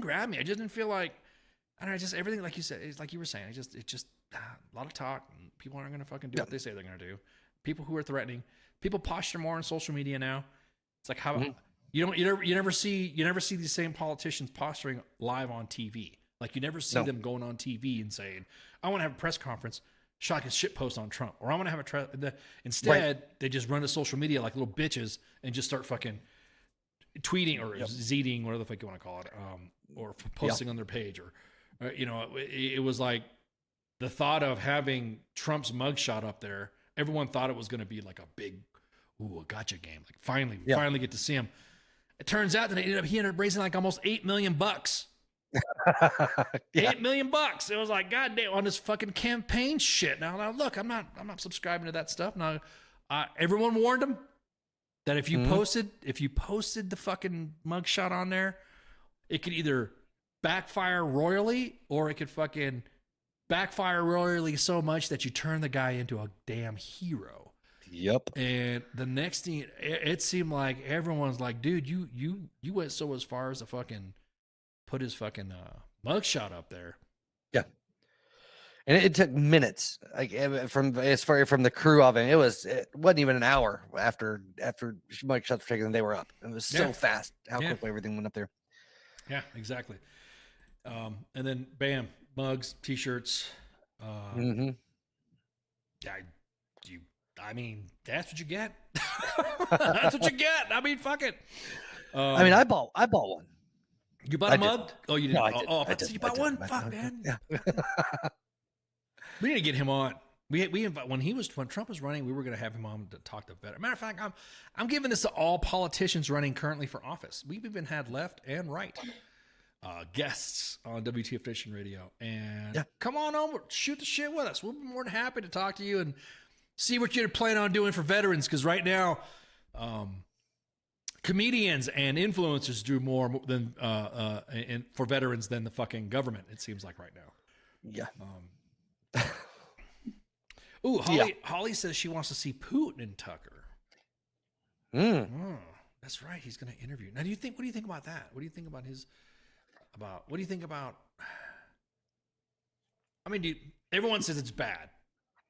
grab me. I just didn't feel like, I don't know, just everything, like you said, it's like you were saying, it just a lot of talk. And people aren't going to fucking do what they say they're going to do. People who are threatening, people posture more on social media now. It's like how you never see these same politicians posturing live on TV. Like you never see them going on TV and saying, I want to have a press conference, shock a shit post on Trump, or I want to have instead they just run to social media like little bitches and just start fucking tweeting or zeeting, whatever the fuck you want to call it, or posting on their page, or it was like the thought of having Trump's mugshot up there. Everyone thought it was going to be like a big, a gotcha game. Like finally get to see him. It turns out that he ended up raising like almost $8 million. $8 million. It was like, God damn, on this fucking campaign shit. Now look, I'm not subscribing to that stuff. Now, everyone warned him that if you posted the fucking mugshot on there, it could either backfire royally or it could fucking backfire royally so much that you turn the guy into a damn hero. Yep. And the next thing, it seemed like everyone's like, dude, you went so as far as to fucking put his fucking mugshot up there. Yeah. And it took minutes, like from the crew of it. It wasn't even an hour after mugshots were taken and they were up. It was so fast how quickly everything went up there. Yeah, exactly. And then bam, mugs, t-shirts. I mean, that's what you get. That's what you get. I mean, fuck it. I mean, I bought one. You bought a mug? Oh, you didn't. No, I did. Oh, you bought one? Fuck, man. Yeah. We need to get him on. We when Trump was running, we were going to have him on to talk to better. Matter of fact, I'm giving this to all politicians running currently for office. We've even had left and right guests on WTF Nation Radio, and come on over, shoot the shit with us. We'll be more than happy to talk to you and see what you're planning on doing for veterans. Because right now, comedians and influencers do more than for veterans than the fucking government. It seems like right now. Yeah. Ooh, Holly says she wants to see Putin and Tucker. Oh, that's right. He's going to interview. Now, what do you think about that? What do you think about what do you think about, I mean, dude, everyone says it's bad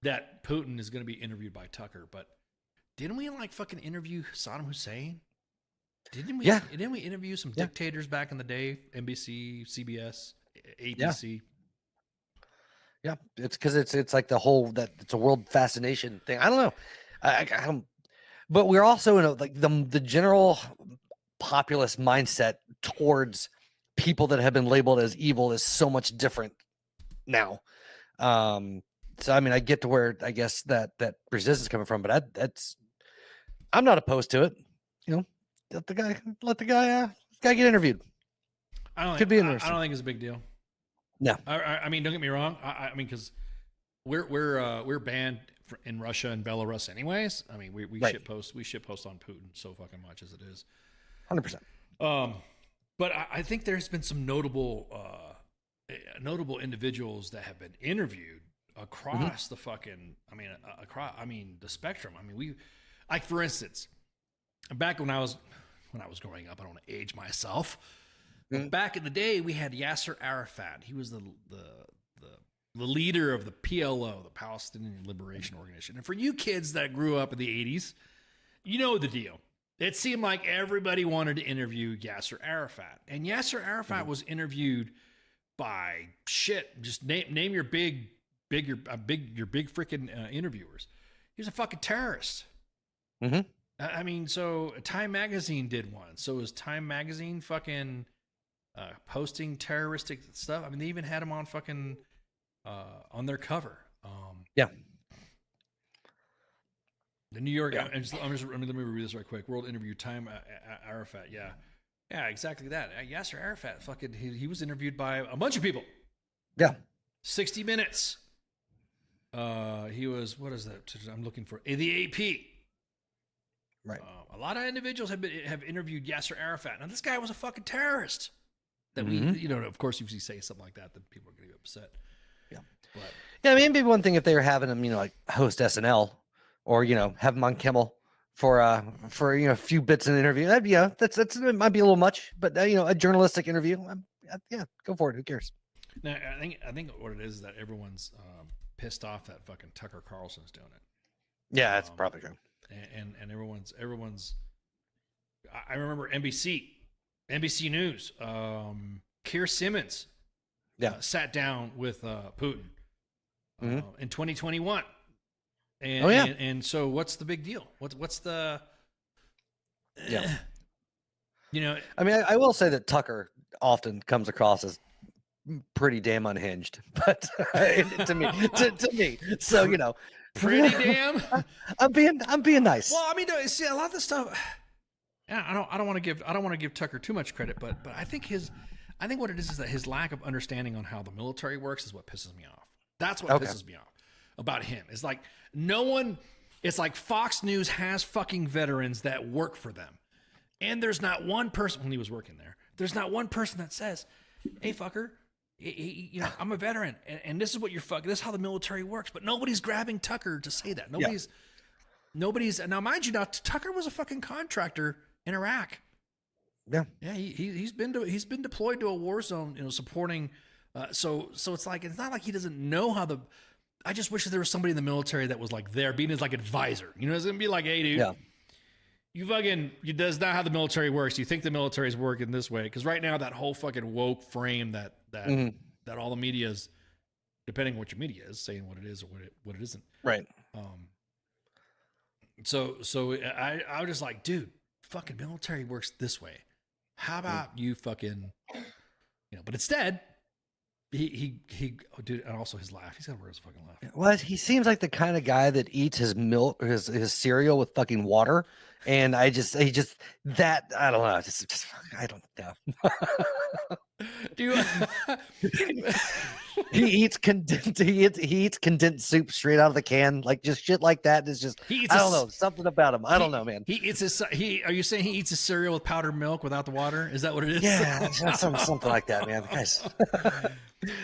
that Putin is going to be interviewed by Tucker, but didn't we like fucking interview Saddam Hussein? Didn't we interview some dictators back in the day? NBC, CBS, ABC. Yeah, it's because it's like the whole that it's a world fascination thing. I don't know, I don't, but we're also in like the general populist mindset towards people that have been labeled as evil is so much different now. So I mean, I get to where I guess that resistance is coming from, but I'm not opposed to it. You know, let the guy get interviewed. Could be interesting. I don't think it's a big deal. No, I mean, don't get me wrong. I mean, because we're banned in Russia and Belarus, anyways. I mean, we shitpost on Putin so fucking much as it is. 100%. But I think there's been some notable individuals that have been interviewed across the fucking. I mean, the spectrum. I mean, like for instance, back when I was growing up, I don't want to age myself. Back in the day, we had Yasser Arafat. He was the leader of the PLO, the Palestinian Liberation Organization. And for you kids that grew up in the 80s, you know the deal. It seemed like everybody wanted to interview Yasser Arafat. And Yasser Arafat was interviewed by just name your big freaking interviewers. He was a fucking terrorist. I mean, so Time Magazine did one. So is Time Magazine fucking posting terroristic stuff? I mean, they even had him on fucking on their cover. The New York. Let me read this right quick. World interview Time Arafat. Yeah, exactly that. Yasser Arafat. Fucking, he was interviewed by a bunch of people. Yeah. 60 Minutes. He was, what is that? I'm looking for the AP. Right. A lot of individuals have interviewed Yasser Arafat. Now, this guy was a fucking terrorist. That of course, if you say something like that, then people are going to get upset. Yeah. But, yeah, I mean, it'd be one thing if they were having him, like host SNL, or have him on Kimmel for a few bits in an interview. That'd be, it might be a little much, but a journalistic interview, yeah, go for it. Who cares? Now, I think what it is that everyone's pissed off that fucking Tucker Carlson's doing it. Yeah, that's probably true. And everyone's. I remember NBC News. Keir Simmons, sat down with Putin in 2021. And, and so what's the big deal? What's the? I mean, I will say that Tucker often comes across as pretty damn unhinged, but to me, so pretty damn. I'm being nice. Well, I mean, see, a lot of the stuff. I don't want to give Tucker too much credit, but I think what it is that his lack of understanding on how the military works is what pisses me off. That's what pisses me off about him. It's like it's like Fox News has fucking veterans that work for them. And there's not one person, when he was working there's not one person that says, hey, fucker, I'm a veteran, and this is what this is how the military works. But nobody's grabbing Tucker to say that. Nobody's, now mind you, Tucker was a fucking contractor in Iraq. Yeah. Yeah, he's been deployed to a war zone, supporting. So it's like, it's not like he doesn't know how I just wish that there was somebody in the military that was like there, being his like advisor. It's gonna be like, hey, dude, that's not how the military works. You think the military is working this way? Because right now, that whole fucking woke frame that all the media is, depending on what your media is, saying what it is or what it isn't. Right. So I was just like, dude, fucking military works this way. How about you fucking, but instead, he dude, and also his laugh. He's got to wear his fucking laugh. Well, he seems like the kind of guy that eats his milk, his cereal with fucking water. And I don't know. Just I don't know. He eats condensed soup straight out of the can, like just shit like that. Is just I don't know, something about him. I don't know, man. He eats are you saying he eats his cereal with powdered milk without the water? Is that what it is? Yeah, something like that, man. Guys.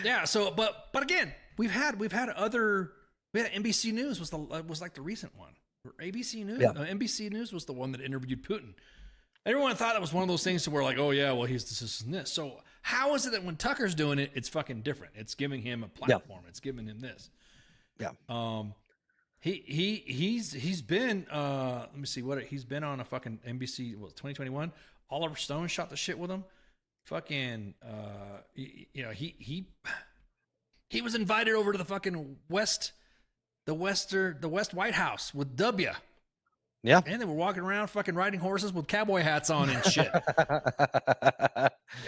Yeah. So, but again, we've had NBC News was like the recent one. ABC News, NBC News was the one that interviewed Putin. Everyone thought it was one of those things to where like, oh yeah, well he's this and this. So how is it that when Tucker's doing it, it's fucking different? It's giving him a platform. It's giving him this. Yeah. He's been let me see what he's been on a fucking NBC. 2021. Oliver Stone shot the shit with him. Fucking he was invited over to the fucking West White House with W. Yeah. And they were walking around fucking riding horses with cowboy hats on and shit.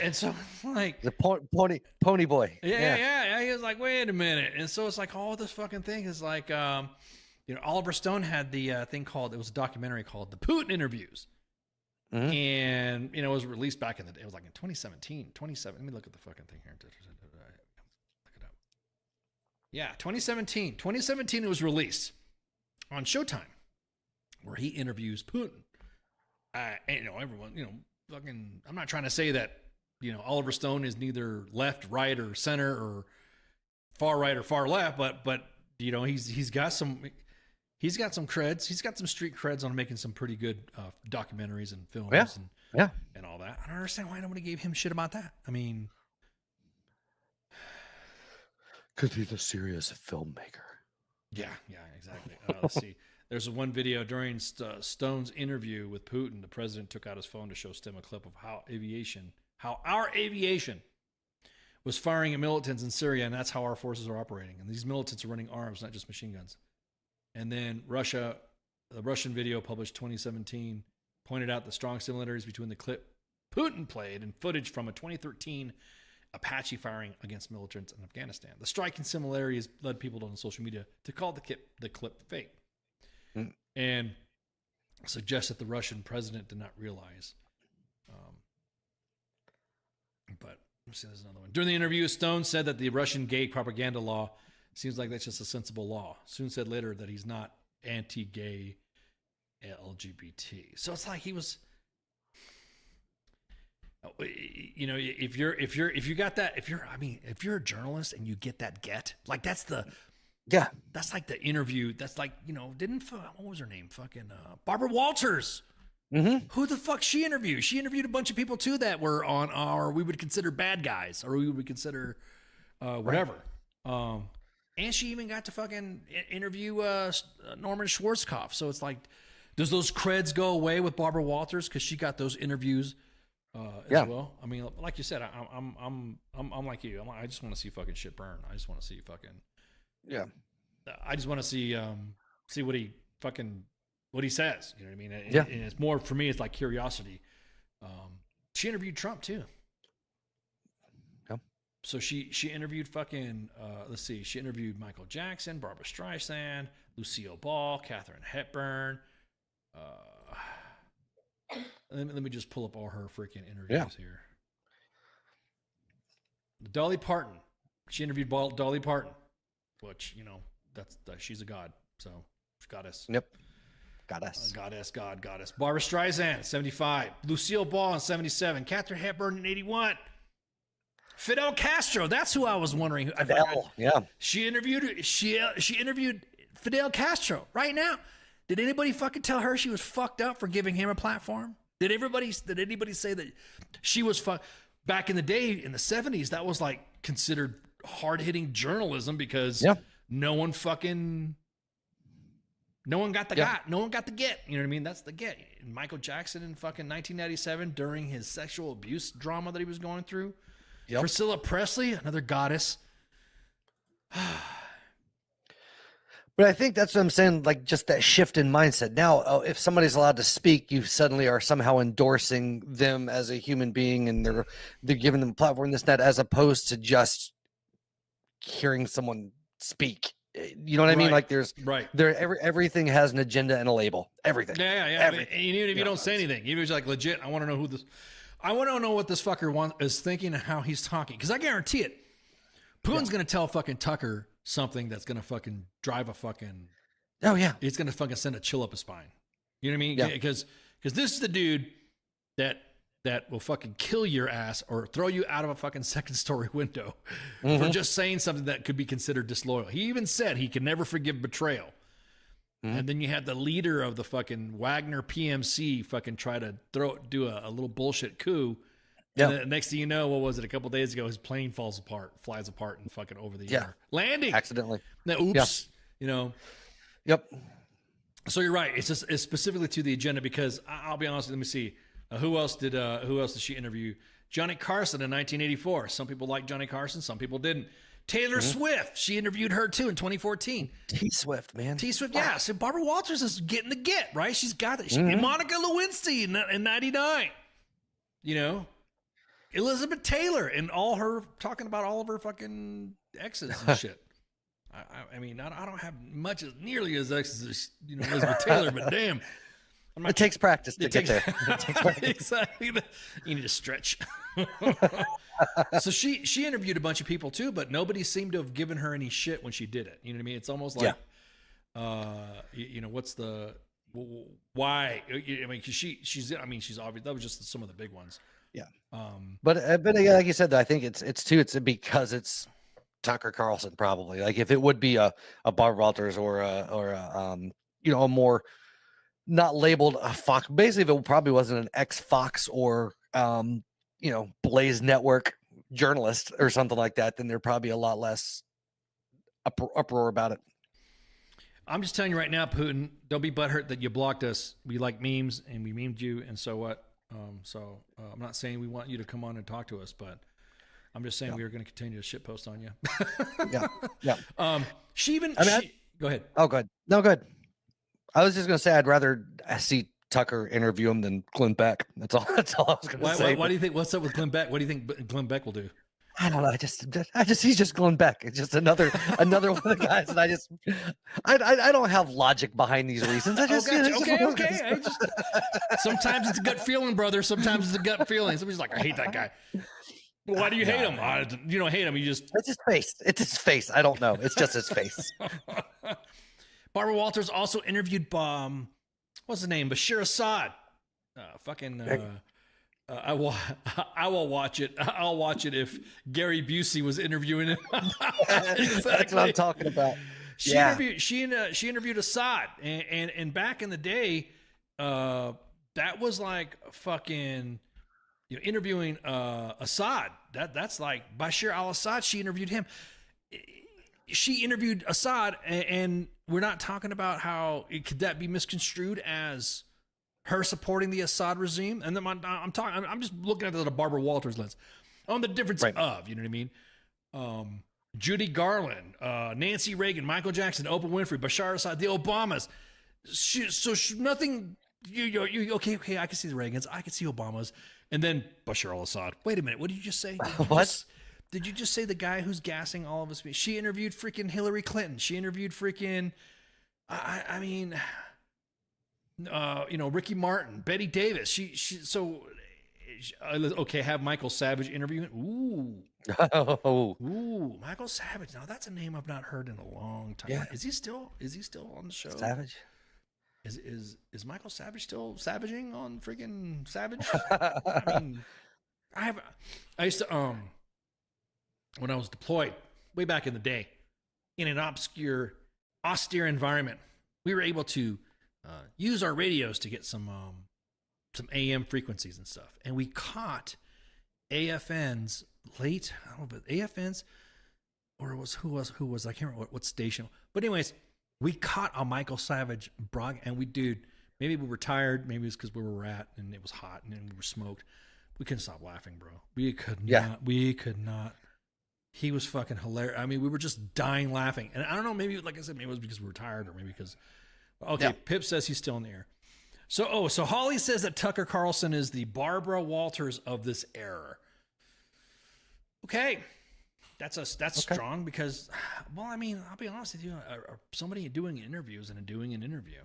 And so like the pony boy. Yeah. He was like, wait a minute. And so it's like all this fucking thing is like Oliver Stone had the thing called, it was a documentary called The Putin Interviews. Mm-hmm. And it was released back in the day. It was like in 2017. Let me look at the fucking thing here. Look it up. Yeah, 2017. 2017 it was released on Showtime, where he interviews Putin. And everyone, fucking, I'm not trying to say that, Oliver Stone is neither left, right, or center, or far right or far left, but he's got some creds. He's got some street creds on making some pretty good documentaries and films and all that. I don't understand why nobody gave him shit about that. I mean, because he's a serious filmmaker. Yeah, exactly. Let's see. There's one video during Stone's interview with Putin. The president took out his phone to show Stem a clip of how our aviation was firing at militants in Syria, and that's how our forces are operating. And these militants are running arms, not just machine guns. And then the Russian video published 2017 pointed out the strong similarities between the clip Putin played and footage from a 2013 Apache firing against militants in Afghanistan. The striking similarities led people on social media to call the clip fake and suggest that the Russian president did not realize. But let's see, there's another one. During the interview, Stone said that the Russian gay propaganda law seems like that's just a sensible law. Soon said later that he's not anti-gay LGBT. So it's like he was, you know, if you're a journalist and you get that like that's like the interview. That's like, you know, what was her name? Fucking Barbara Walters. Mm-hmm. Who the fuck she interviewed? She interviewed a bunch of people too that were on we would consider bad guys, or we would consider whatever. Right. And she even got to fucking interview Norman Schwarzkopf. So it's like, does those creds go away with Barbara Walters because she got those interviews as well? I mean, like you said, I'm like you. I just want to see fucking shit burn. I just want to see fucking. Yeah. I just want to see what he says. You know what I mean? And it's more for me. It's like curiosity. She interviewed Trump too. So she interviewed fucking, let's see, she interviewed Michael Jackson, Barbara Streisand, Lucille Ball, Katharine Hepburn. Let me just pull up all her freaking interviews here. Dolly Parton. She interviewed Dolly Parton, which, you know, she's a god. So, goddess. Yep. Goddess. Goddess. Barbara Streisand, 75. Lucille Ball in 77. Katharine Hepburn in 81. Fidel Castro, that's who I was wondering. Fidel, yeah. She interviewed Fidel Castro right now. Did anybody fucking tell her she was fucked up for giving him a platform? Did anybody say that she was back in the day in the 70s? That was like considered hard-hitting journalism because no one got the get. You know what I mean? That's the get. And Michael Jackson in fucking 1997 during his sexual abuse drama that he was going through. Yep. Priscilla Presley, another goddess. But I think that's what I'm saying, like just that shift in mindset. Now, if somebody's allowed to speak, you suddenly are somehow endorsing them as a human being, and they're giving them a platform, this, that, as opposed to just hearing someone speak. You know what I mean? Like everything has an agenda and a label. Everything. Yeah. Everything. And even if you don't say anything, even if it's like legit, I want to know who this. I want to know what this fucker is thinking and how he's talking. Because I guarantee it, Putin's going to tell fucking Tucker something that's going to fucking drive a fucking... Oh, yeah. It's going to fucking send a chill up his spine. You know what I mean? Yeah. Because this is the dude that will fucking kill your ass or throw you out of a fucking second-story window for just saying something that could be considered disloyal. He even said he can never forgive betrayal. And then you had the leader of the fucking Wagner PMC fucking try to do a little bullshit coup. Yeah. And the next thing you know, what was it? A couple days ago, his plane flies apart and fucking over the air. Landing. Accidentally. Now, oops. You know. Yep. So you're right. It's specifically to the agenda because I'll be honest. Let me see. Who else did she interview? Johnny Carson in 1984. Some people liked Johnny Carson. Some people didn't. Taylor Swift, she interviewed her too in 2014. T-Swift, man. T-Swift, yeah. So Barbara Walters is getting the get, right? She's got it. And Monica Lewinsky in 99. You know? Elizabeth Taylor and talking about all of her fucking exes and shit. I mean, I don't have much as nearly as exes as, you know, Elizabeth Taylor, but damn. It takes practice to get there. It takes practice. Exactly. You need to stretch. So she interviewed a bunch of people too, but nobody seemed to have given her any shit when she did it. You know what I mean? It's almost like, you know, what's the why? I mean, cause she's obvious. That was just some of the big ones. Yeah. But like you said, I think it's because it's Tucker Carlson probably. Like if it would be a Barbara Walters or a you know, a more not labeled a Fox. Basically, if it probably wasn't an ex-Fox or you know, Blaze Network journalist or something like that, then there'd probably be a lot less uproar about it. I'm just telling you right now, Putin, don't be butthurt that you blocked us. We like memes and we memed you, and so what? I'm not saying we want you to come on and talk to us, but I'm just saying we are going to continue to shitpost on you. Yeah. She even. Go ahead. Oh, good. No, good. I was just going to say I'd rather see Tucker interview him than Glenn Beck. That's all I was going to say. Why do you think? What's up with Glenn Beck? What do you think Glenn Beck will do? I don't know. He's just Glenn Beck. It's just another one of the guys that I don't have logic behind these reasons. I just okay. Sometimes it's a gut feeling, brother. Sometimes it's a gut feeling. Somebody's like, I hate that guy. Why do you hate him? You don't hate him. You just it's his face. It's his face. I don't know. It's just his face. Barbara Walters also interviewed what's his name? Bashir Assad. I will watch it. I'll watch it if Gary Busey was interviewing him. Exactly. That's what I'm talking about. She interviewed Assad, and back in the day, that was like fucking, interviewing Assad. That's like Bashir al-Assad. She interviewed him. She interviewed Assad, and we're not talking about how could that be misconstrued as her supporting the Assad regime. And then I'm just looking at it at a Barbara Walters lens on the difference of, you know what I mean? Judy Garland, Nancy Reagan, Michael Jackson, Oprah Winfrey, Bashar Assad, the Obamas. Nothing. Okay. I can see the Reagans. I can see Obamas, and then Bashar al-Assad. Wait a minute. What did you just say? What? Did you just say the guy who's gassing all of us? She interviewed freaking Hillary Clinton. She interviewed freaking, Ricky Martin, Betty Davis. Okay, have Michael Savage interviewing. Ooh, Michael Savage. Now that's a name I've not heard in a long time. Yeah. Is he still on the show? Savage. Is Michael Savage still savaging on freaking Savage? I mean, I used to when I was deployed way back in the day in an obscure, austere environment, we were able to use our radios to get some AM frequencies and stuff, and we caught AFN's late. I don't know, but AFN's, or it was who was I can't remember what station. But anyways, we caught a Michael Savage broadcast, and maybe we were tired, maybe it's because we were at and it was hot and we were smoked. We couldn't stop laughing, bro. We could not. He was fucking hilarious. I mean, we were just dying laughing. And I don't know, maybe, like I said, maybe it was because we were tired, or maybe because, Pip says he's still in the air. So Holly says that Tucker Carlson is the Barbara Walters of this era. Okay. That's strong because, well, I mean, I'll be honest with you, somebody doing interviews and doing an interview.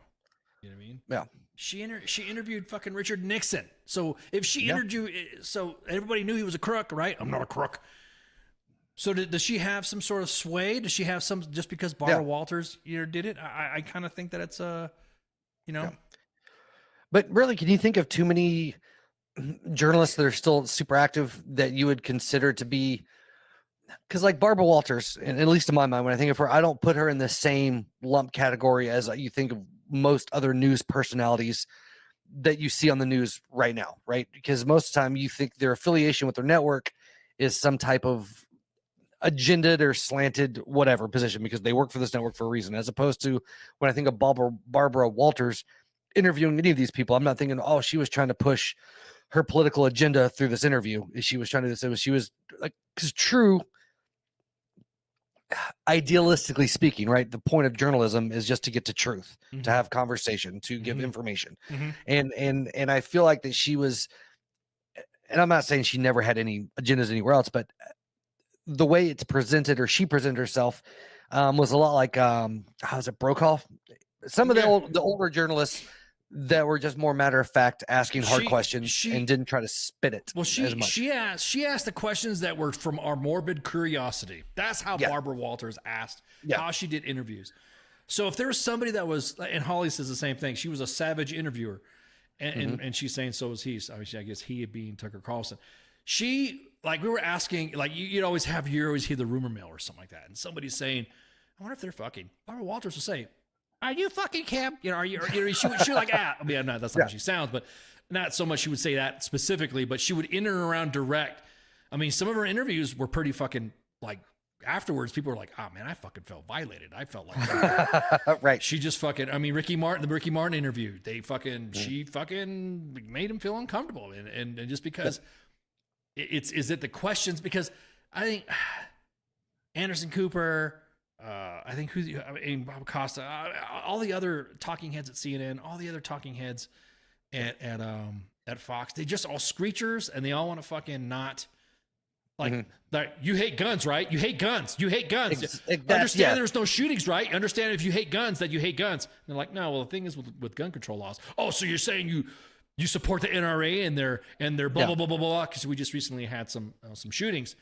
You know what I mean? Yeah. She interviewed fucking Richard Nixon. So if she interviewed, so everybody knew he was a crook, right? I'm not a crook. So does she have some sort of sway? Does she have some, just because Barbara Walters did it? I kind of think that it's But really, can you think of too many journalists that are still super active that you would consider to be? Because like Barbara Walters, and at least in my mind, when I think of her, I don't put her in the same lump category as you think of most other news personalities that you see on the news right now, right? Because most of the time you think their affiliation with their network is some type of agendaed or slanted whatever position because they work for this network for a reason, as opposed to when I think of Barbara Walters interviewing any of these people, I'm not thinking, oh, she was trying to push her political agenda through this interview. She was trying to say, she was like, because true, idealistically speaking, right, the point of journalism is just to get to truth, to have conversation, to give information. And I feel like that she was, and I'm not saying she never had any agendas anywhere else, but the way it's presented, or she presented herself, was a lot like how's it, Brokaw? Some of the older journalists that were just more matter of fact, asking hard questions and didn't try to spit it. Well, as much. she asked the questions that were from our morbid curiosity. That's how Barbara Walters asked how she did interviews. So if there was somebody that was, and Holly says the same thing, she was a savage interviewer, and she's saying so was he. So I guess he being Tucker Carlson. She, like, we were asking, like, you always hear the rumor mill or something like that, and somebody's saying, I wonder if they're fucking. Barbara Walters will say, are you fucking Kim? Are you? She would like, I mean, no, that's not how she sounds, but not so much she would say that specifically, but she would in and around direct. I mean, some of her interviews were pretty fucking, like, afterwards, people were like, oh man, I fucking felt violated. I felt like, right. She just fucking, I mean, the Ricky Martin interview, she fucking made him feel uncomfortable. And just because is it the questions? Because I think Anderson Cooper, I think Bob Costa, all the other talking heads at CNN, all the other talking heads at Fox, they just all screechers, and they all want to fucking not like you hate guns, right? You hate guns. You hate guns. Understand there's no shootings, right? Understand if you hate guns that you hate guns. And they're like, no. Well, the thing is with gun control laws. Oh, so you're saying you support the NRA and their blah blah blah blah blah? Because we just recently had some shootings.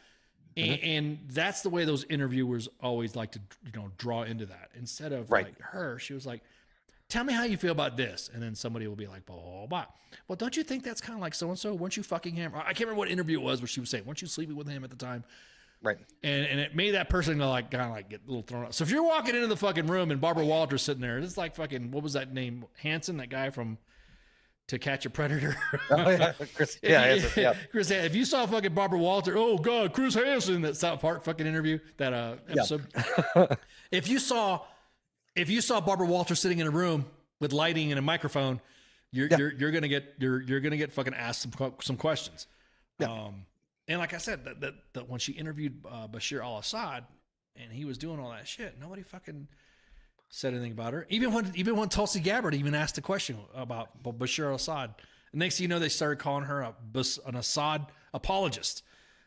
And that's the way those interviewers always like to, draw into that. Instead of like her, she was like, tell me how you feel about this. And then somebody will be like, blah, blah, blah, blah. Well, don't you think that's kind of like so-and-so? Weren't you fucking him? I can't remember what interview it was where she was saying, weren't you sleeping with him at the time? Right. And it made that person like kind of like get a little thrown out. So if you're walking into the fucking room and Barbara Walters sitting there, it's like fucking, what was that name? Hanson, that guy from To Catch a Predator. Oh, yeah. Chris, Hansen, yeah. Chris, if you saw fucking Barbara Walters, oh God, Chris Hansen, that South Park fucking interview, that episode. Yeah. If you saw Barbara Walters sitting in a room with lighting and a microphone, you're gonna get fucking asked some questions. Yeah. And like I said, that when she interviewed Bashir al-Assad and he was doing all that shit, nobody fucking said anything about her. Even when Tulsi Gabbard even asked a question about Bashir al-Assad, and next thing you know, they started calling her an Assad apologist.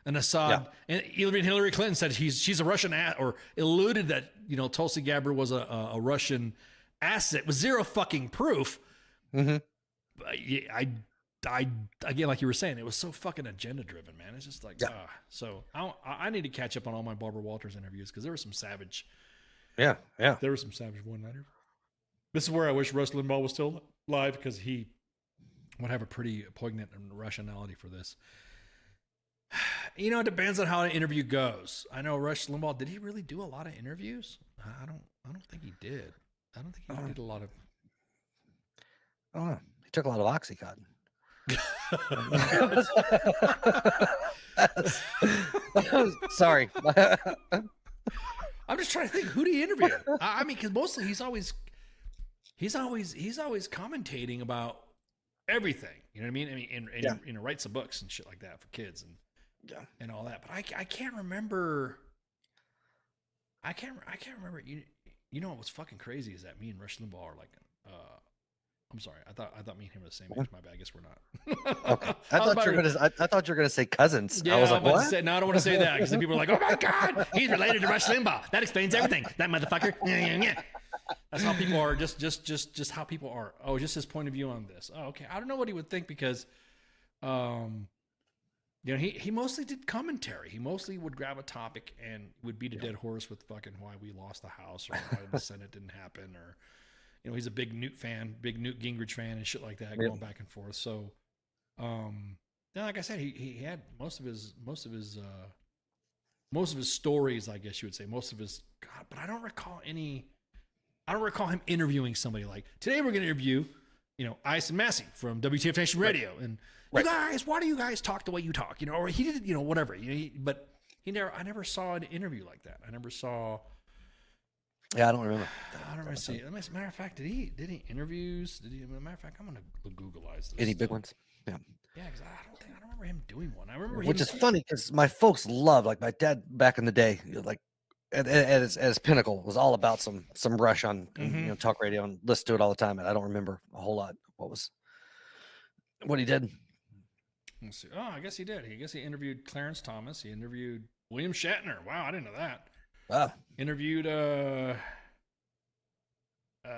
An Assad, and even Hillary Clinton said she's a Russian or alluded that Tulsi Gabbard was a Russian asset with zero fucking proof. Mm-hmm. I again, like you were saying, it was so fucking agenda driven, man. It's just like, so I need to catch up on all my Barbara Walters interviews because there was some savage. Yeah. There were some savage one-liners. This is where I wish Rush Limbaugh was still live because he would have a pretty poignant rationality for this. It depends on how an interview goes. I know Rush Limbaugh, did he really do a lot of interviews? I don't think he did. I don't think he did a lot of. Oh, he took a lot of Oxycontin. Sorry. I'm just trying to think, who did he interview? I mean, because mostly he's always commentating about everything. You know what I mean? And writes some books and shit like that for kids and all that. But I can't remember. I can't remember. You know what's fucking crazy is that me and Rush Limbaugh are like. I'm sorry. I thought me and him were the same age. My bad. I guess we're not. Okay. I thought you were gonna say cousins. Yeah, I was like, what? No, I don't want to say that because then people are like, oh my God, he's related to Rush Limbaugh. That explains everything. That motherfucker. That's how people are. Just how people are. Oh, just his point of view on this. Oh, okay. I don't know what he would think because, he mostly did commentary. He mostly would grab a topic and would beat a dead horse with fucking why we lost the House or why the Senate didn't happen or. He's a big Newt Gingrich fan and shit like that, going back and forth. So, like I said, he had most of his stories, I guess you would say, most of his. God, but I don't recall him interviewing somebody like today. We're going to interview, Ice and Massey from WTF Nation Radio, and you guys, why do you guys talk the way you talk? Or he did, whatever. I never saw an interview like that. I never saw. Yeah, I don't remember. I don't remember seeing. As a matter of fact, did he interviews? As a matter of fact, I'm gonna Googleize this. Any big ones? Yeah. Yeah, because I don't remember him doing one. I remember which is funny because my folks loved, like my dad back in the day, like at his pinnacle was all about some Rush on talk radio and listened to it all the time. And I don't remember a whole lot what he did. Let's see. Oh, I guess he did. I guess he interviewed Clarence Thomas. He interviewed William Shatner. Wow, I didn't know that. Wow. Interviewed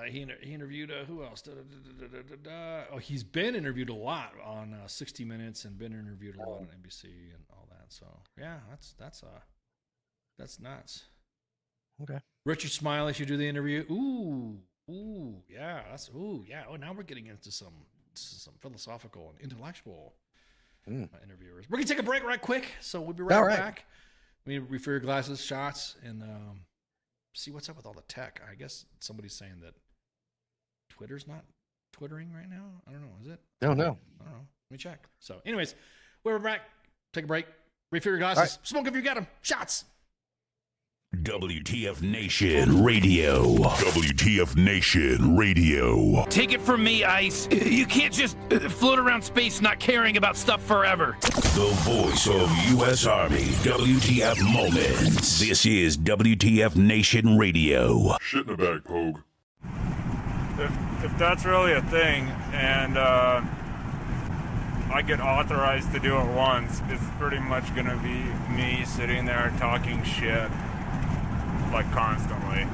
he interviewed who else? Oh, he's been interviewed a lot on 60 Minutes and been interviewed a lot on NBC and all that. So yeah, that's nuts. Okay. Richard Smiley should do the interview. Ooh, yeah, yeah. Oh, now we're getting into some philosophical and intellectual interviewers. We're gonna take a break right quick, so we'll be right back. We need to refill your glasses, shots, and see what's up with all the tech. I guess somebody's saying that Twitter's not twittering right now. I don't know. Is it? No. I don't know. Let me check. So, anyways, we're back. Take a break. Refill your glasses. Smoke if you got them. Shots. WTF Nation Radio. WTF Nation Radio. Take it from me, Ice. You can't just float around space not caring about stuff forever. The voice of U.S. Army. WTF Moments. This is WTF Nation Radio. Shit in the bag, Pogue. If that's really a thing, and I get authorized to do it once, it's pretty much gonna be me sitting there talking shit. Like constantly.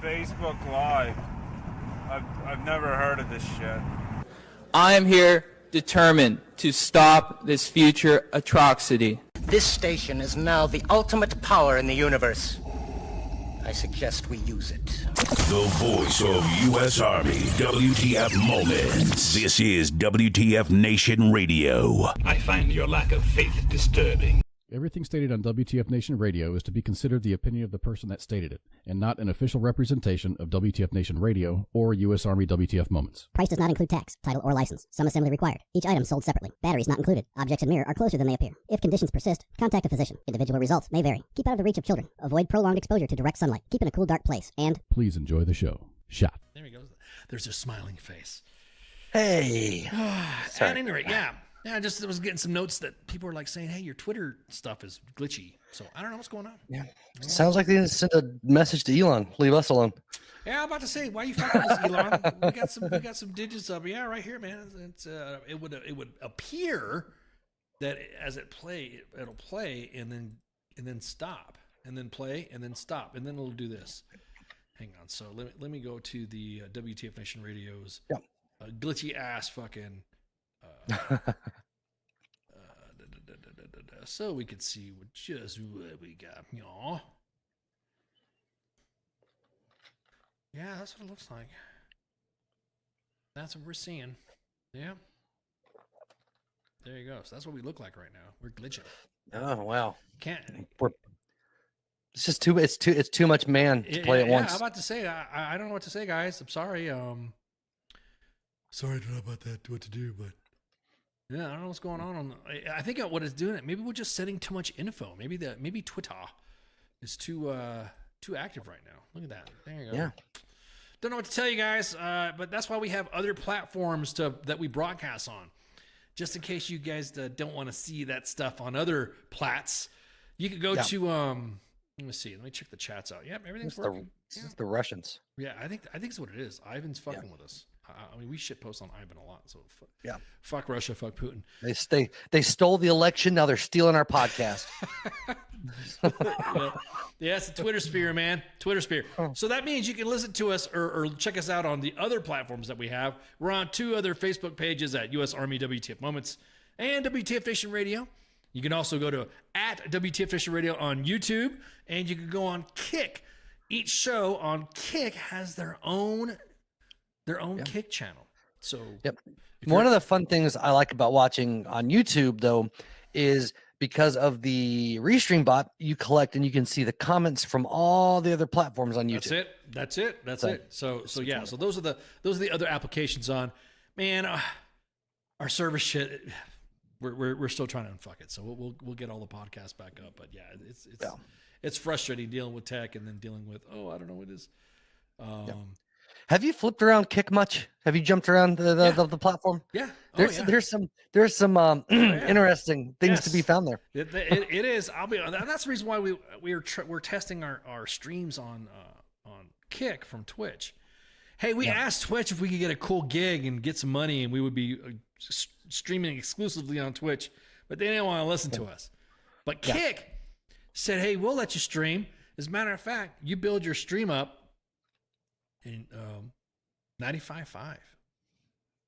Facebook Live. I've never heard of this shit. I am here determined to stop this future atrocity. This station is now the ultimate power in the universe. I suggest we use it. The voice of U.S. Army, WTF Moments. This is WTF Nation Radio. I find your lack of faith disturbing. Everything stated on WTF Nation Radio is to be considered the opinion of the person that stated it, and not an official representation of WTF Nation Radio or U.S. Army WTF Moments. Price does not include tax, title, or license. Some assembly required. Each item sold separately. Batteries not included. Objects in mirror are closer than they appear. If conditions persist, contact a physician. Individual results may vary. Keep out of the reach of children. Avoid prolonged exposure to direct sunlight. Keep in a cool, dark place. And please enjoy the show. Shot. There he goes. There's a smiling face. Hey. At any rate, yeah. Yeah, I just was getting some notes that people were like saying, hey, your Twitter stuff is glitchy. So I don't know what's going on. Yeah. Sounds like they didn't send a message to Elon. Leave us alone. Yeah, I'm about to say, why are you fucking with us, Elon? We got some digits up. Yeah, right here, man. It would appear that as it'll play and then stop and then play and then stop and then it'll do this. Hang on. So let me go to the WTF Nation Radio's glitchy ass fucking. So we could see what we got. Yeah, that's what it looks like. That's what we're seeing. Yeah. There you go. So that's what we look like right now. We're glitching. Oh wow. Can't. It's just too. It's too much man to play at once. I'm about to say. I don't know what to say, guys. I'm sorry. Sorry to know about that. What to do, but. Yeah, I don't know what's going on. I think what it's doing, maybe we're just sending too much info. Maybe Twitter is too active right now. Look at that. There you go. Yeah. Don't know what to tell you guys, but that's why we have other platforms that we broadcast on. Just in case you guys don't want to see that stuff on other plats, you could go to let me see. Let me check the chats out. Yep, everything's working. It's the Russians. Yeah, I think it's what it is. Ivan's fucking with us. I mean, we shit post on Ivan a lot, so fuck Russia, fuck Putin. They stole the election. Now they're stealing our podcast. Yeah, it's the Twitter sphere, man. Twitter sphere. So that means you can listen to us or check us out on the other platforms that we have. We're on 2 other Facebook pages at U.S. Army WTF Moments and WTF Nation Radio. You can also go to at WTF Nation Radio on YouTube, and you can go on Kick. Each show on Kick has their own Kick channel. So one of the fun things I like about watching on YouTube though is because of the Restream bot, you collect and you can see the comments from all the other platforms on YouTube. That's it. So yeah. So those are the other applications on. Man, our service shit. We're still trying to unfuck it. So we'll get all the podcasts back up. But yeah, it's frustrating dealing with tech and then dealing with I don't know what it is. Have you flipped around Kick much? Have you jumped around the platform? Yeah. There's some interesting things to be found there. It is. And that's the reason why we're testing our streams on Kick from Twitch. Hey, we asked Twitch if we could get a cool gig and get some money, and we would be streaming exclusively on Twitch, but they didn't want to listen to us. But Kick said, "Hey, we'll let you stream. As a matter of fact, you build your stream up." In 95.5.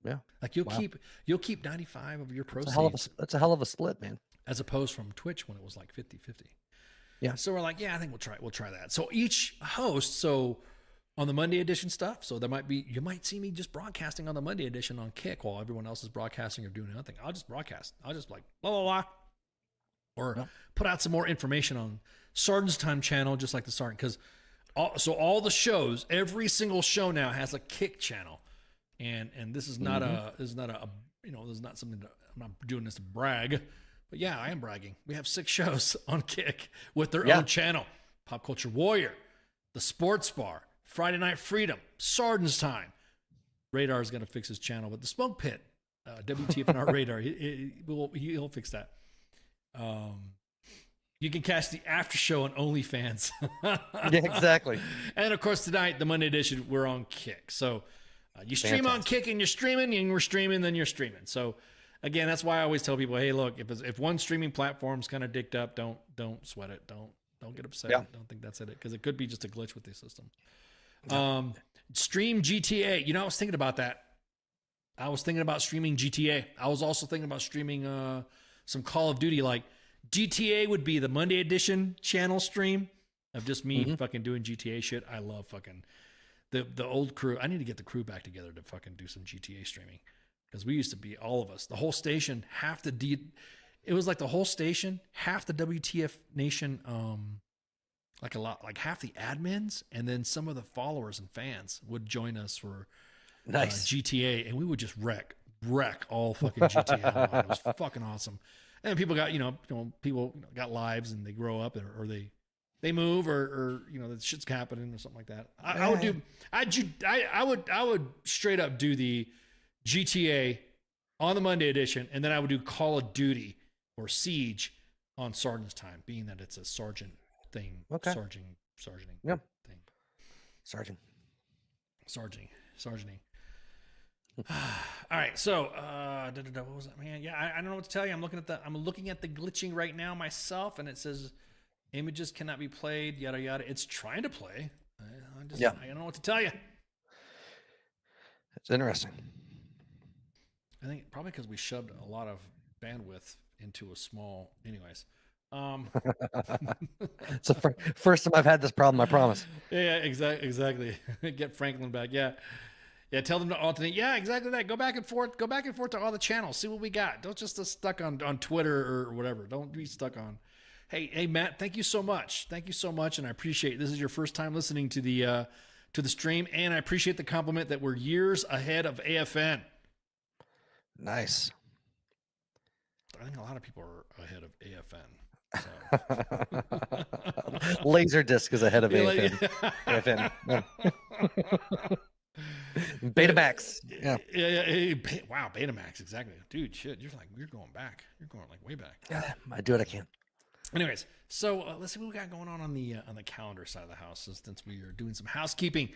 Yeah. Like you'll keep 95 of your proceeds. That's a hell of a split, man. As opposed from Twitch when it was like 50-50. Yeah. So we're like, I think we'll try that. So each host, so on the Monday edition stuff, so you might see me just broadcasting on the Monday edition on Kick while everyone else is broadcasting or doing nothing. I'll just broadcast. I'll just like blah blah blah. Or put out some more information on Sergeant's Time channel, just like the Sergeant, because all the shows, every single show now has a Kick channel, and this is not this is not something that I'm not doing this to brag, but yeah, I am bragging. We have 6 shows on Kick with their own channel: Pop Culture Warrior, The Sports Bar, Friday Night Freedom, Sergeant's Time. Radar is going to fix his channel, but the Smoke Pit, WTF Radar, he'll fix that. You can catch the after show on OnlyFans. Yeah, exactly. And of course, tonight, the Monday edition, we're on Kick. So you stream on Kick and you're streaming, and we're streaming, then you're streaming. So again, that's why I always tell people, hey, look, if one streaming platform's kind of dicked up, don't sweat it. Don't get upset. Yeah. Don't think that's it, because it could be just a glitch with the system. Stream GTA. You know, I was thinking about that. I was thinking about streaming GTA. I was also thinking about streaming some Call of Duty. Like GTA would be the Monday edition channel stream of just me fucking doing GTA shit. I love fucking the old crew. I need to get the crew back together to fucking do some GTA streaming, because we used to be, all of us, the whole station, it was like the whole station, half the WTF Nation, like half the admins, and then some of the followers and fans would join us for GTA, and we would just wreck all fucking GTA. It was fucking awesome. And people got, people got lives and they grow up, or they move, or the shit's happening or something like that. I would straight up do the GTA on the Monday edition, and then I would do Call of Duty or Siege on Sergeant's time, being that it's a sergeant thing. Okay. Sergeanting. Yep. Thing. Sergeanting. All right, so what was that, man? Yeah, I don't know what to tell you. I'm looking at the glitching right now myself, and it says images cannot be played, yada yada. It's trying to play. I don't know what to tell you. It's interesting. I think probably because we shoved a lot of bandwidth into a small. Anyways. It's the first time I've had this problem, I promise. Yeah, exactly. Get Franklin back. Yeah. Tell them to alternate. Yeah, exactly that. Go back and forth to all the channels. See what we got. Don't just stuck on Twitter or whatever. Don't be stuck on. Hey, Matt. Thank you so much. And I appreciate it. This is your first time listening to the stream, and I appreciate the compliment that we're years ahead of AFN. Nice. I think a lot of people are ahead of AFN. So. Laserdisc is ahead of AFN. Betamax. Yeah. Wow, Betamax, exactly. Dude, shit, you're going back. You're going like way back. Yeah, I do what I can. Anyways, so let's see what we got going on the calendar side of the house, since we are doing some housekeeping.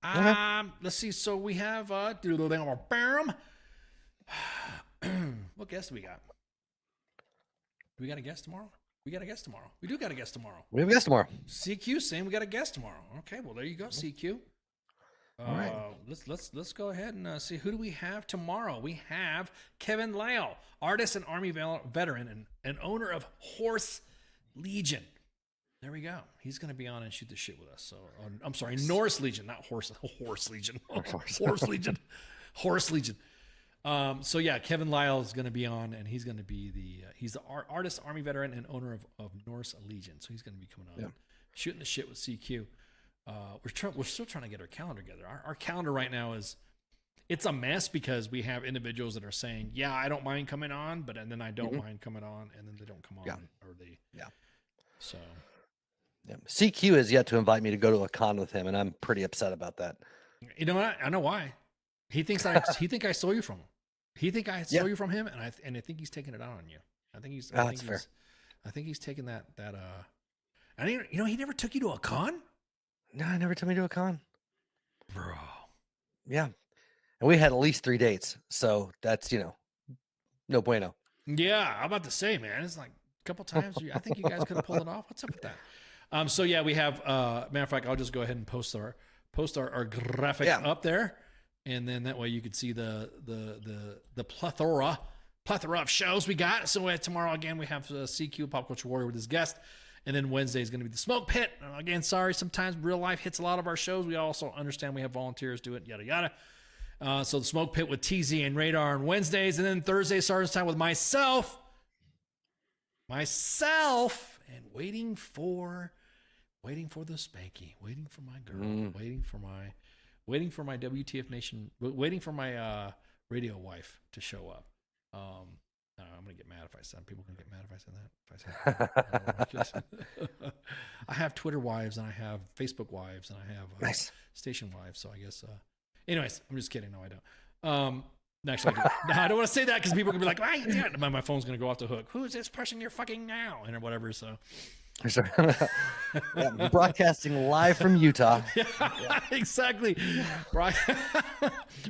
Let's see. So we have what guest do we got? Do we got a guest tomorrow? We got a guest tomorrow. We do got a guest tomorrow. We have a guest tomorrow. CQ saying we got a guest tomorrow. Okay, well there you go, CQ. All right. Let's go ahead and see, who do we have tomorrow. We have Kevin Lyle, artist and Army veteran and owner of Horse Legion. There we go. He's going to be on and shoot the shit with us. So I'm sorry, Norse Legion, not Horse Legion. Horse Legion. Horse Legion. So yeah, Kevin Lyle is going to be on, and he's going to be he's the artist, Army veteran, and owner of Norse Legion. So he's going to be coming on, shooting the shit with CQ. We're still trying to get our calendar together. Our calendar right now it's a mess, because we have individuals that are saying, yeah, I don't mind coming on, and then I don't mind coming on, and then they don't come on, so. Yeah. CQ has yet to invite me to go to a con with him, and I'm pretty upset about that. You know what? I know why. He thinks I stole you from him. He think I stole you from him, and I think he's taking it out on you. I think he's. That's fair. I think he's taking that. And he never took you to a con. No, I never took me to a con, bro. Yeah, and we had at least 3 dates, so that's no bueno. Yeah, I'm about to say, man, it's like a couple times. I think you guys could have pulled it off. What's up with that? So yeah, we have. Matter of fact, I'll just go ahead and post our graphic up there. And then that way you could see the plethora of shows we got. So tomorrow again we have CQ Pop Culture Warrior with his guest, and then Wednesday is going to be the Smoke Pit. Again, sorry, sometimes real life hits a lot of our shows. We also understand we have volunteers do it, yada yada. So the Smoke Pit with TZ and Radar on Wednesdays, and then Thursday Sergeant's Time with myself, and waiting for the Spanky, waiting for my girl, waiting for my WTF Nation, waiting for my radio wife to show up. I'm gonna get mad if I said. People are gonna get mad if I said that. I have Twitter wives, and I have Facebook wives, and I have station wives. So I guess. Anyways, I'm just kidding. No, I don't. Actually, I don't want to say that, because people are gonna be like, my phone's gonna go off the hook. Who is this person you're fucking now, and or whatever. So. Broadcasting live from Utah. Yeah. Exactly.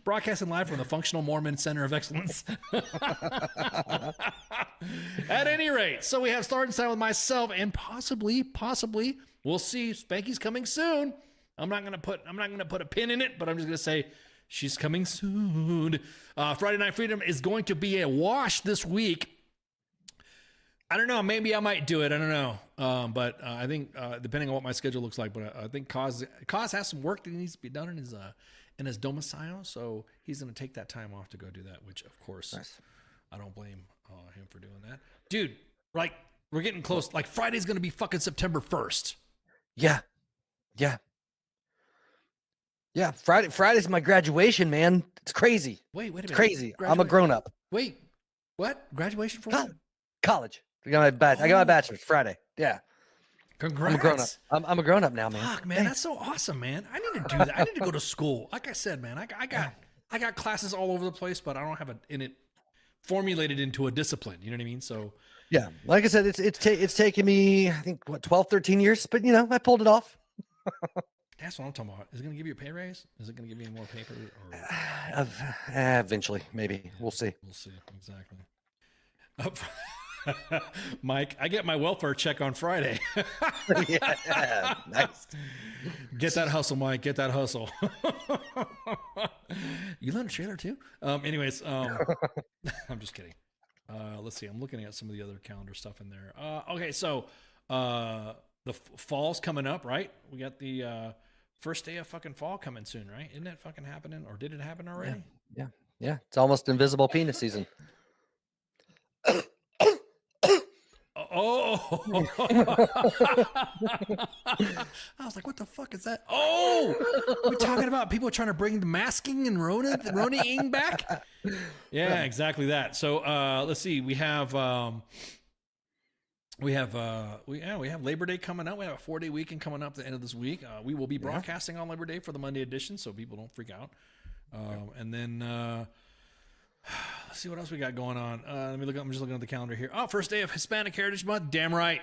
Broadcasting live from the Functional Mormon Center of Excellence. At any rate, so we have Sergeant's Time with myself, and possibly, we'll see. Spanky's coming soon. I'm not gonna put a pin in it, but I'm just gonna say she's coming soon. Friday Night Freedom is going to be a wash this week. I don't know. Maybe I might do it. I don't know. But I think depending on what my schedule looks like, but I think Kaz has some work that needs to be done in his domicile, so he's going to take that time off to go do that. Which, of course, nice. I don't blame him for doing that, dude. Like we're getting close. Like Friday's going to be fucking September 1st. Yeah. Friday's my graduation, man. It's crazy. Wait a minute. It's crazy. I'm a grown up. Wait, what? Graduation for what? College. I got my bachelor's Friday. Yeah. Congrats. I'm a grown up. I'm a grown up now, man. Fuck, man, that's so awesome, man. I need to do that. I need to go to school. Like I said, man, I got classes all over the place, but I don't have it formulated into a discipline. You know what I mean? So yeah, like I said, it's taken me, I think, 12, 13 years, but I pulled it off. That's what I'm talking about. Is it going to give you a pay raise? Is it going to give you more paper? Or... eventually, maybe. We'll see. We'll see. Exactly. Mike, I get my welfare check on Friday. Yeah, nice. Get that hustle, Mike. Get that hustle. You learned a trailer too? Anyways, I'm just kidding. Let's see. I'm looking at some of the other calendar stuff in there. Okay, so the fall's coming up, right? We got the first day of fucking fall coming soon, right? Isn't that fucking happening? Or did it happen already? Yeah. It's almost invisible penis season. Oh, I was like, what the fuck is that? Oh, we're talking about people trying to bring the masking and Rona-ing back. Yeah, exactly that. So let's see. We have Labor Day coming up. We have a 4-day weekend coming up at the end of this week. We will be broadcasting on Labor Day for the Monday edition, so people don't freak out. And then let's see what else we got going on. Let me look. I'm just looking at the calendar here. Oh, first day of Hispanic Heritage Month. Damn right.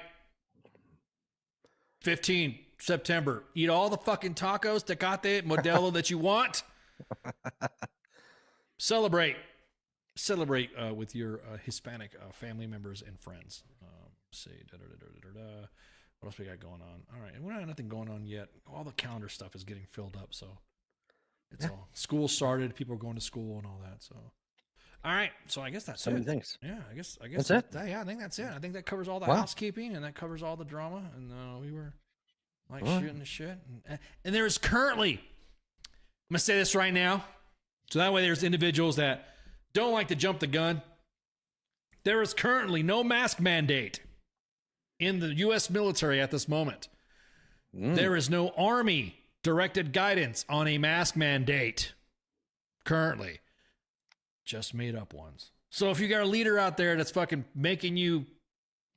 15 September. Eat all the fucking tacos, Tecate, Modelo that you want. Celebrate with your Hispanic family members and friends. Let's see. What else we got going on? All right. We don't have nothing going on yet. All the calendar stuff is getting filled up. So it's all school started. People are going to school and all that. So. All right, so I guess that's so many things. Yeah, I guess that's it. Yeah, I think that's it. I think that covers all the housekeeping and that covers all the drama. And we were like shooting the shit. And there is currently, I'm gonna say this right now, so that way there's individuals that don't like to jump the gun. There is currently no mask mandate in the U.S. military at this moment. There is no Army directed guidance on a mask mandate currently. Just made up ones. So if you got a leader out there that's fucking making you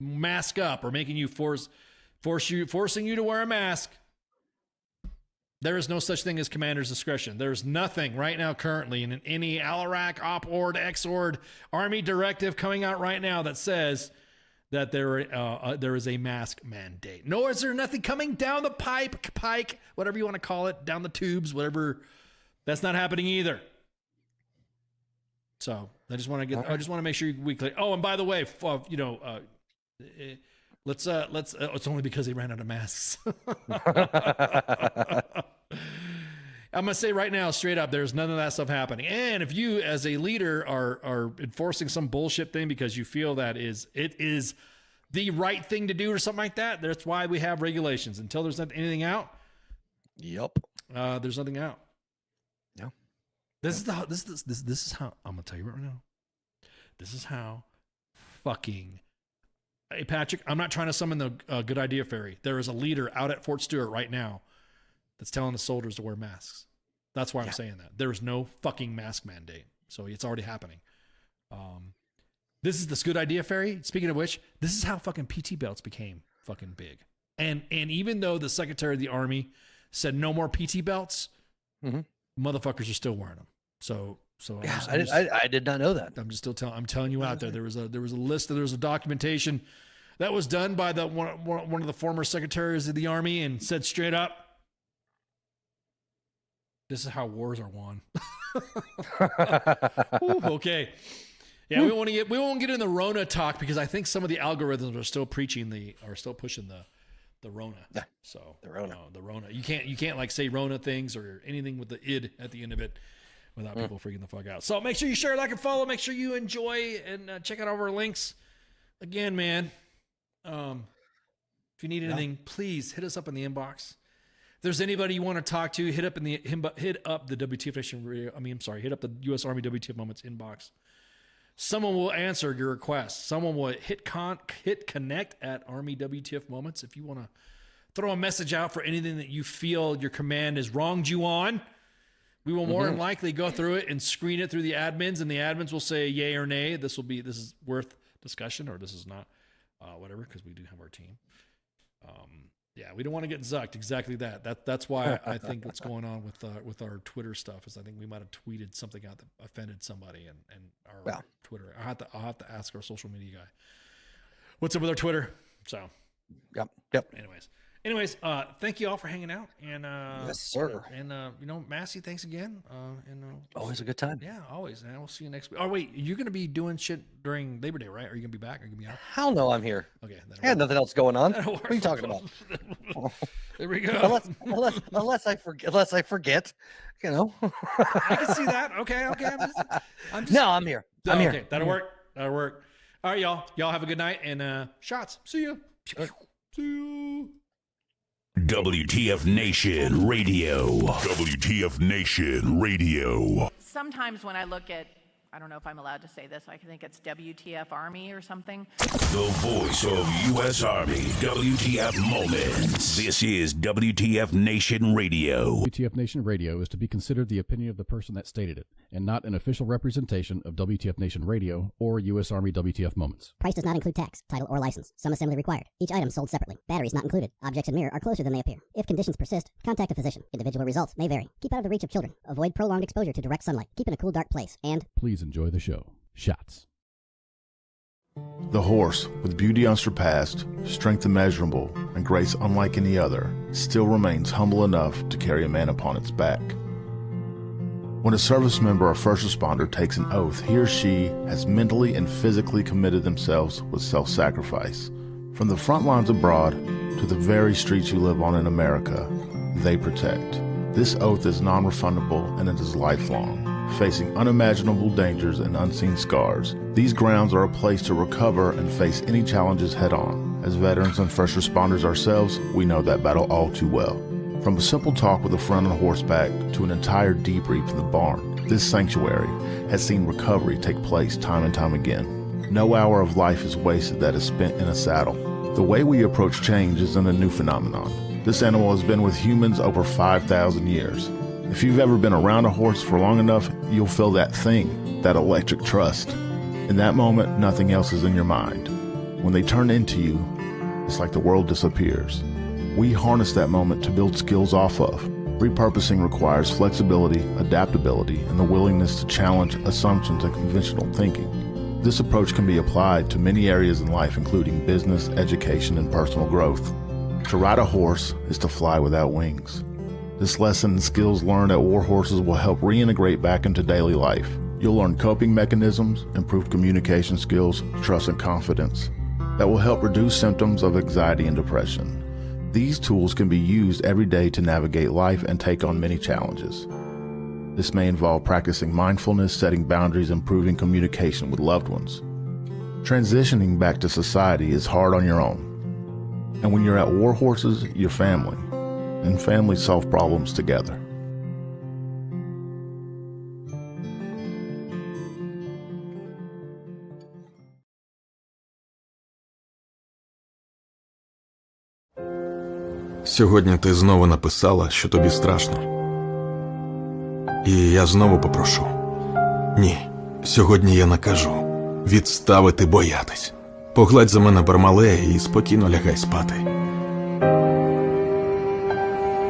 mask up or making you forcing you to wear a mask, there is no such thing as commander's discretion. There's nothing right now currently in any ALARAC, OPORD, XORD, Army directive coming out right now that says that there is a mask mandate. Nor is there nothing coming down the pike, whatever you want to call it, down the tubes, whatever. That's not happening either. So I just want to make sure we clear. Oh, and by the way, let's it's only because they ran out of masks. I'm going to say right now, straight up, there's none of that stuff happening. And if you as a leader are enforcing some bullshit thing because you feel that it is the right thing to do or something like that, that's why we have regulations. Until there's not anything out. Yep. There's nothing out. No. This is how I'm gonna tell you right now. This is how fucking. Hey Patrick, I'm not trying to summon the good idea fairy. There is a leader out at Fort Stewart right now that's telling the soldiers to wear masks. That's why I'm saying that. There is no fucking mask mandate, so it's already happening. This is this good idea fairy. Speaking of which, this is how fucking PT belts became fucking big. And even though the Secretary of the Army said no more PT belts, motherfuckers are still wearing them. So I did not know that. I'm telling you out there. There was a list. There was a documentation that was done by one of the former secretaries of the Army and said straight up, "This is how wars are won." Ooh, okay. Yeah, we won't get in the Rona talk because I think some of the algorithms are still pushing the The Rona. Yeah. So the Rona. The Rona. You can't like say Rona things or anything with the id at the end of it without people freaking the fuck out. So make sure you share, like, and follow. Make sure you enjoy and check out all of our links. Again, man. If you need anything, please hit us up in the inbox. If there's anybody you want to talk to, hit up the WTF Nation Radio. Hit up the U.S. Army WTF Moments inbox. Someone will answer your request. Someone will hit connect at Army WTF Moments. If you want to throw a message out for anything that you feel your command has wronged you on, we will more than likely go through it and screen it through the admins, and the admins will say yay or nay. This is worth discussion, or this is not, whatever, because we do have our team. Yeah, we don't want to get zucked. Exactly that. That's why I think what's going on with our Twitter stuff is I think we might have tweeted something out that offended somebody, and our Twitter. I'll have to ask our social media guy what's up with our Twitter. So, yep. Anyways, thank you all for hanging out, and yes, sir. And Massey, thanks again. Always a good time. Yeah, always. And we'll see you next week. Oh wait, you're gonna be doing shit during Labor Day, right? Are you gonna be back? Are you gonna be out? Hell no, I'm here. Okay, I had nothing else going on. What are you talking about? There we go. Unless I forget, you know. I can see that. Okay. I'm just... No, I'm here. I'm here. Okay, that'll work. All right, y'all. Y'all have a good night, and shots. See you. See you. WTF Nation Radio. WTF Nation Radio. Sometimes when I look at, I don't know if I'm allowed to say this, I think it's WTF Army or something. The voice of U.S. Army, WTF Moments. This is WTF Nation Radio. WTF Nation Radio is to be considered the opinion of the person that stated it, and not an official representation of WTF Nation Radio or U.S. Army WTF Moments. Price does not include tax, title, or license. Some assembly required. Each item sold separately. Batteries not included. Objects in mirror are closer than they appear. If conditions persist, contact a physician. Individual results may vary. Keep out of the reach of children. Avoid prolonged exposure to direct sunlight. Keep in a cool, dark place. And please enjoy the show. Shots. The horse, with beauty unsurpassed, strength immeasurable, and grace unlike any other, still remains humble enough to carry a man upon its back. When a service member or first responder takes an oath, he or she has mentally and physically committed themselves with self-sacrifice. From the front lines abroad to the very streets you live on in America, they protect. This oath is non-refundable and it is lifelong. Facing unimaginable dangers and unseen scars, these grounds are a place to recover and face any challenges head-on. As veterans and first responders ourselves, we know that battle all too well. From a simple talk with a friend on horseback to an entire debrief in the barn, this sanctuary has seen recovery take place time and time again. No hour of life is wasted that is spent in a saddle. The way we approach change isn't a new phenomenon. This animal has been with humans over 5,000 years. If you've ever been around a horse for long enough, you'll feel that thing, that electric trust. In that moment, nothing else is in your mind. When they turn into you, it's like the world disappears. We harness that moment to build skills off of. Repurposing requires flexibility, adaptability, and the willingness to challenge assumptions and conventional thinking. This approach can be applied to many areas in life, including business, education, and personal growth. To ride a horse is to fly without wings. This lesson and skills learned at War Horses will help reintegrate back into daily life. You'll learn coping mechanisms, improved communication skills, trust and confidence that will help reduce symptoms of anxiety and depression. These tools can be used every day to navigate life and take on many challenges. This may involve practicing mindfulness, setting boundaries, improving communication with loved ones. Transitioning back to society is hard on your own. And when you're at War Horses, you're family. And families solve problems together. Сьогодні ти знову написала, що тобі страшно. І я знову попрошу. Ні, сьогодні я накажу відставити боятись. Погладь за мене Бармалея і спокійно лягай спати.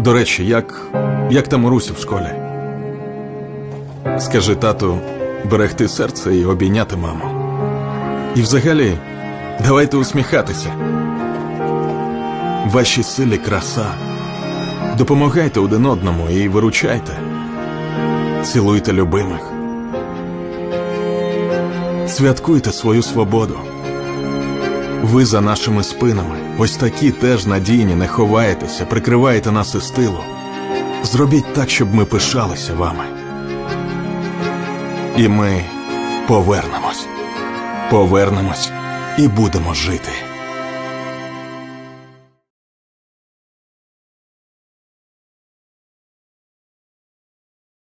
До речі, як там Урусі в школі? Скажи тату берегти серце і обійняти маму. І взагалі, давайте усміхатися. Вашій силі краса. Допомагайте один одному і виручайте. Цілуйте любимих. Святкуйте свою свободу. Ви за нашими спинами, ось такі теж надійні, не ховаєтеся, прикриваєте нас із тилу. Зробіть так, щоб ми пишалися вами. І ми повернемось. Повернемось і будемо жити.